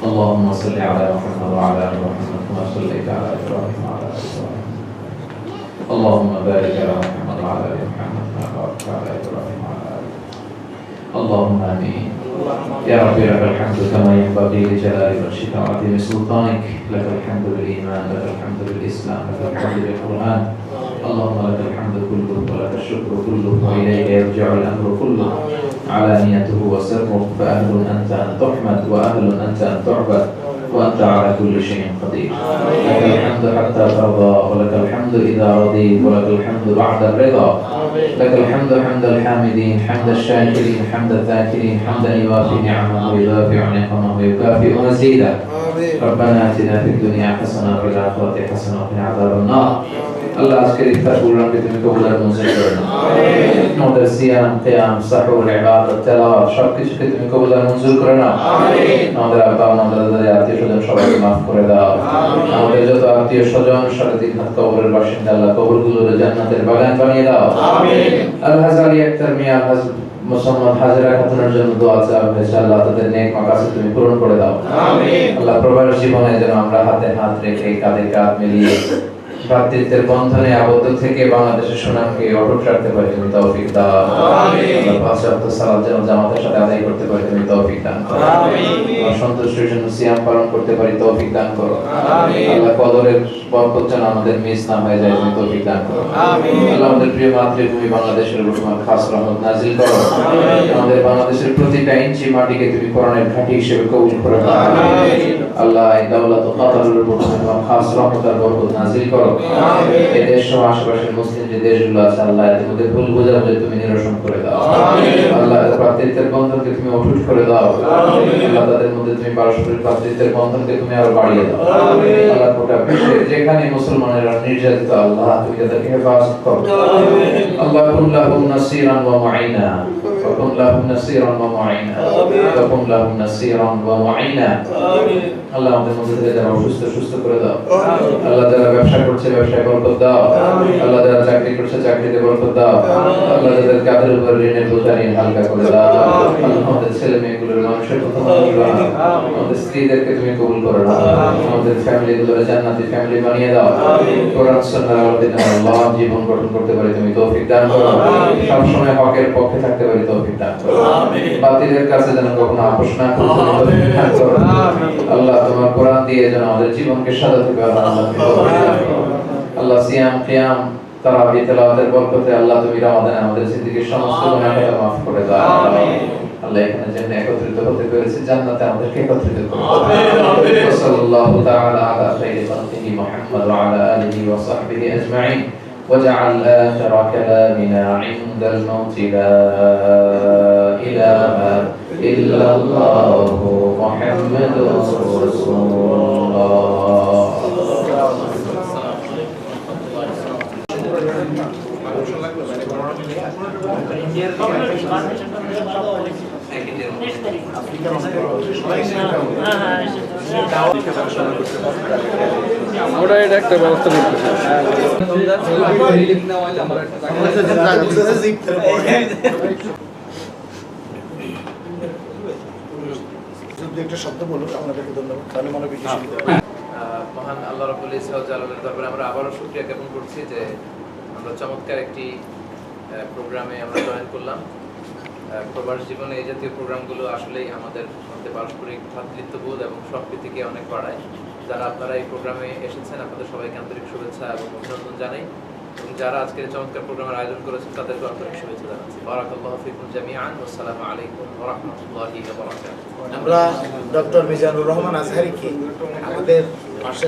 اللهم صل على محمد وعلى ال محمد كما صليت على ابراهيم وعلى ال ابراهيم. اللهم بارك على محمد وعلى ال محمد كما باركت على ابراهيم وعلى ال اللهم امين. يا رب لك الحمد كما ينبغي لجلال وجهك وعظيم سلطانك. لك الحمد بالايمان، لك الحمد بالاسلام، لك الحمد بالقران. اللهم لك الحمد كله ولك الشكر كله واليك يرجع الامر كله علانيته وسره. فاهل انت ان تحمد واهل انت ان تعبد وانت على كل شيء قدير. لك الحمد حتى ترضى ولك الحمد اذا رضيت ولك الحمد بعد الرضا. لك الحمد حمد الحامدين، حمد الشاكرين، حمد الذاكرين، حمدا يوافي نعمه ويدافع نقمه ويكافئ مزيدا. ربنا اتنا في الدنيا حسنه وفي الاخره حسنه وقنا عذاب النار. আল্লাহ আজকের ইফতার প্রোগ্রামকে তুমি কবুল আর মঞ্জুর করে নাও। আমাদের সিয়াম, কিয়াম, সাহুর, ইবাদত, তেলাওয়াত সবকিছুকে তুমি কবুল আর মঞ্জুর করে নাও। আমাদের আব্বা, আমাদের দাদা, আত্মীয়-স্বজন সবাইকে মাফ করে দাও। আমাদের যত আত্মীয়-স্বজন সারাদিনহাত কবরের বাসিন্দা আল্লাহ কবরগুলোর জান্নাতের বাগান বানিয়ে দাও। আমিন। আল-হাজারি আক্তার মিয়া, মুসলমান হাজরা খাতুনের জন্য দোয়া চাওয়া হয়েছে, আল্লাহ তাদের নেক মাকাসিদ তুমি পূরণ করে দাও। আমিন। আল্লাহ প্রবাস জীবনে যেন আমরা হাতে হাত রেখে কাঁধে কাঁধ মিলিয়ে ভ্রাতৃত্বের বন্ধনে আবদ্ধ থেকে বাংলাদেশের সুনামকে অটুট রাখতে পারি তুমি তৌফিক দাও। আমিন। আল্লাহ পাঁচ ওয়াক্ত সালাত যেন জামাতের সাথে আদায় করতে পারি তুমি তৌফিক দান করো। আমিন। সন্তুষ্টির জন্য সিয়াম পালন করতে পারি তৌফিক দান করো। আমিন। আল্লাহ কদরের বরকত যেন আমাদের মিস না হয়ে যায় তুমি তৌফিক দান করো। আমিন। আল্লাহ আমাদের প্রিয় মাতৃভূমি বাংলাদেশের উপর তোমার খাস রহমত নাজিল করো। আমিন। আমাদের বাংলাদেশের প্রতিটা ইঞ্চি মাটিকে তুমি কোরআনের ঘাঁটি হিসেবে কবুল করে নাও। আমিন। আল্লাহ এই দাওলাত ও কাতারের উপর তোমার খাস রহমত আর বরকত নাজিল করো। আমিন। এই দেশ সহ আশেপাশের মুসলিম যে দেশগুলো আছে আল্লাহ এর মধ্যে ভুল বোঝাবুঝি তুমি নিরসন করে দাও। আমিন। আল্লাহ ভ্রাতৃত্বের বন্ধনকে তুমি অটুট করে দাও। আমিন। আল্লাহ তাদের মধ্যে তুমি পারস্পরিক ভ্রাতৃত্বের বন্ধনকে তুমি আরো বাড়িয়ে দাও। আমিন। আল্লাহ গোটা বিশ্বে যেখানে মুসলমানেরা নির্যাতিত আল্লাহ তুমি তাদেরকে হেফাজত করো। আমিন। আল্লাহ কুন লাহুম নাসীরান ওয়া মুঈনা وكن لهم نصيرا ومعينا وكن لهم نصيرا ومعينا আল্লাহ আমাদের মধ্যে থেকে যারা অসুস্থ সুস্থ করে দাও। আল্লাহ যারা ব্যবসা করছে ব্যবসায় বরকত দাও। আল্লাহ যারা চাকরি করছে চাকরিতে বরকত দাও। আল্লাহ যাদের কাঁধের উপর ঋণের বোঝা ঋণ হালকা করে দাও। আল্লাহ আমাদের ছেলে মেয়েগুলোর মানুষের প্রথম আমাদের স্ত্রীদেরকে তুমি কবুল করে নাও। আমাদের ফ্যামিলিগুলোর জান্নাতি ফ্যামিলি বানিয়ে দাও। কোরআন সুন্নাহর আলোকে যেন আল্লাহ জীবন গঠন করতে পারি তুমি তৌফিক দান করো। সব সময় হকের পক্ষে থাকতে পারি তৌফিক দান করো। বাতিলের কাছে যেন কখনো আপোষ না করি তৌফিক দান করো। আল্লাহ তোমার কোরআন দিয়ে যেন আমাদের জীবনকে সাজাতে পারো। আল্লাহ সিয়াম, কিয়াম, তারাবি, তেলাওয়াতের বরকতে আল্লাহ তুমি রমাদানে আমাদের জিন্দেগীর সমস্ত গুনাহ খাতা maaf করে দাও। আমিন। আল্লাহ এখানে যেন একত্রিত হতে পেরেছি জান্নাতে আমাদেরকে একত্রিত করো। আমিন। সাল্লাল্লাহু তাআলা আলা খাইরি খালকিহি মুহাম্মদ ওয়া আলা আলিহি ওয়া সাহবিহি আজমাইন واجعل آخر كلامنا عند الموت لا إله إلا الله محمد رسول الله. ওটা এটা একটা ব্যবস্থা করতেছে। একটা শব্দ বলুন, আপনাদেরকে ধন্যবাদ। তাহলে মনে বেশি মহান আল্লাহ রাব্বুল ইজ্জত ওয়া জালালের দরবারে আমরা আবারও শুকরিয়া জ্ঞাপন করছি যে আমরা চমৎকার একটি প্রোগ্রামে আমরা জয়েন করলাম। প্রবাস জীবনে এই জাতীয় প্রোগ্রামগুলো আসলেই আমাদের মধ্যে পারস্পরিক ভ্রাতৃত্ববোধ এবং সম্প্রীতিকে অনেক বাড়ায়। যারা আপনারা এই প্রোগ্রামে এসেছেন আপনাদের সবাইকে আন্তরিক শুভেচ্ছা এবং অভিনন্দন জানাই, এবং যারা আজকের চমৎকার প্রোগ্রামের আয়োজন করেছেন তাদেরকে আন্তরিক শুভেচ্ছা জানাচ্ছি। বারাকাল্লাহু ফিকুম জামিআন ওয়া আসসালামু আলাইকুম ওয়া রাহমাতুল্লাহি ওয়া বারাকাতুহু। আমরা ডক্টর মিজানুর রহমান আজহারীকে আমাদের পাশে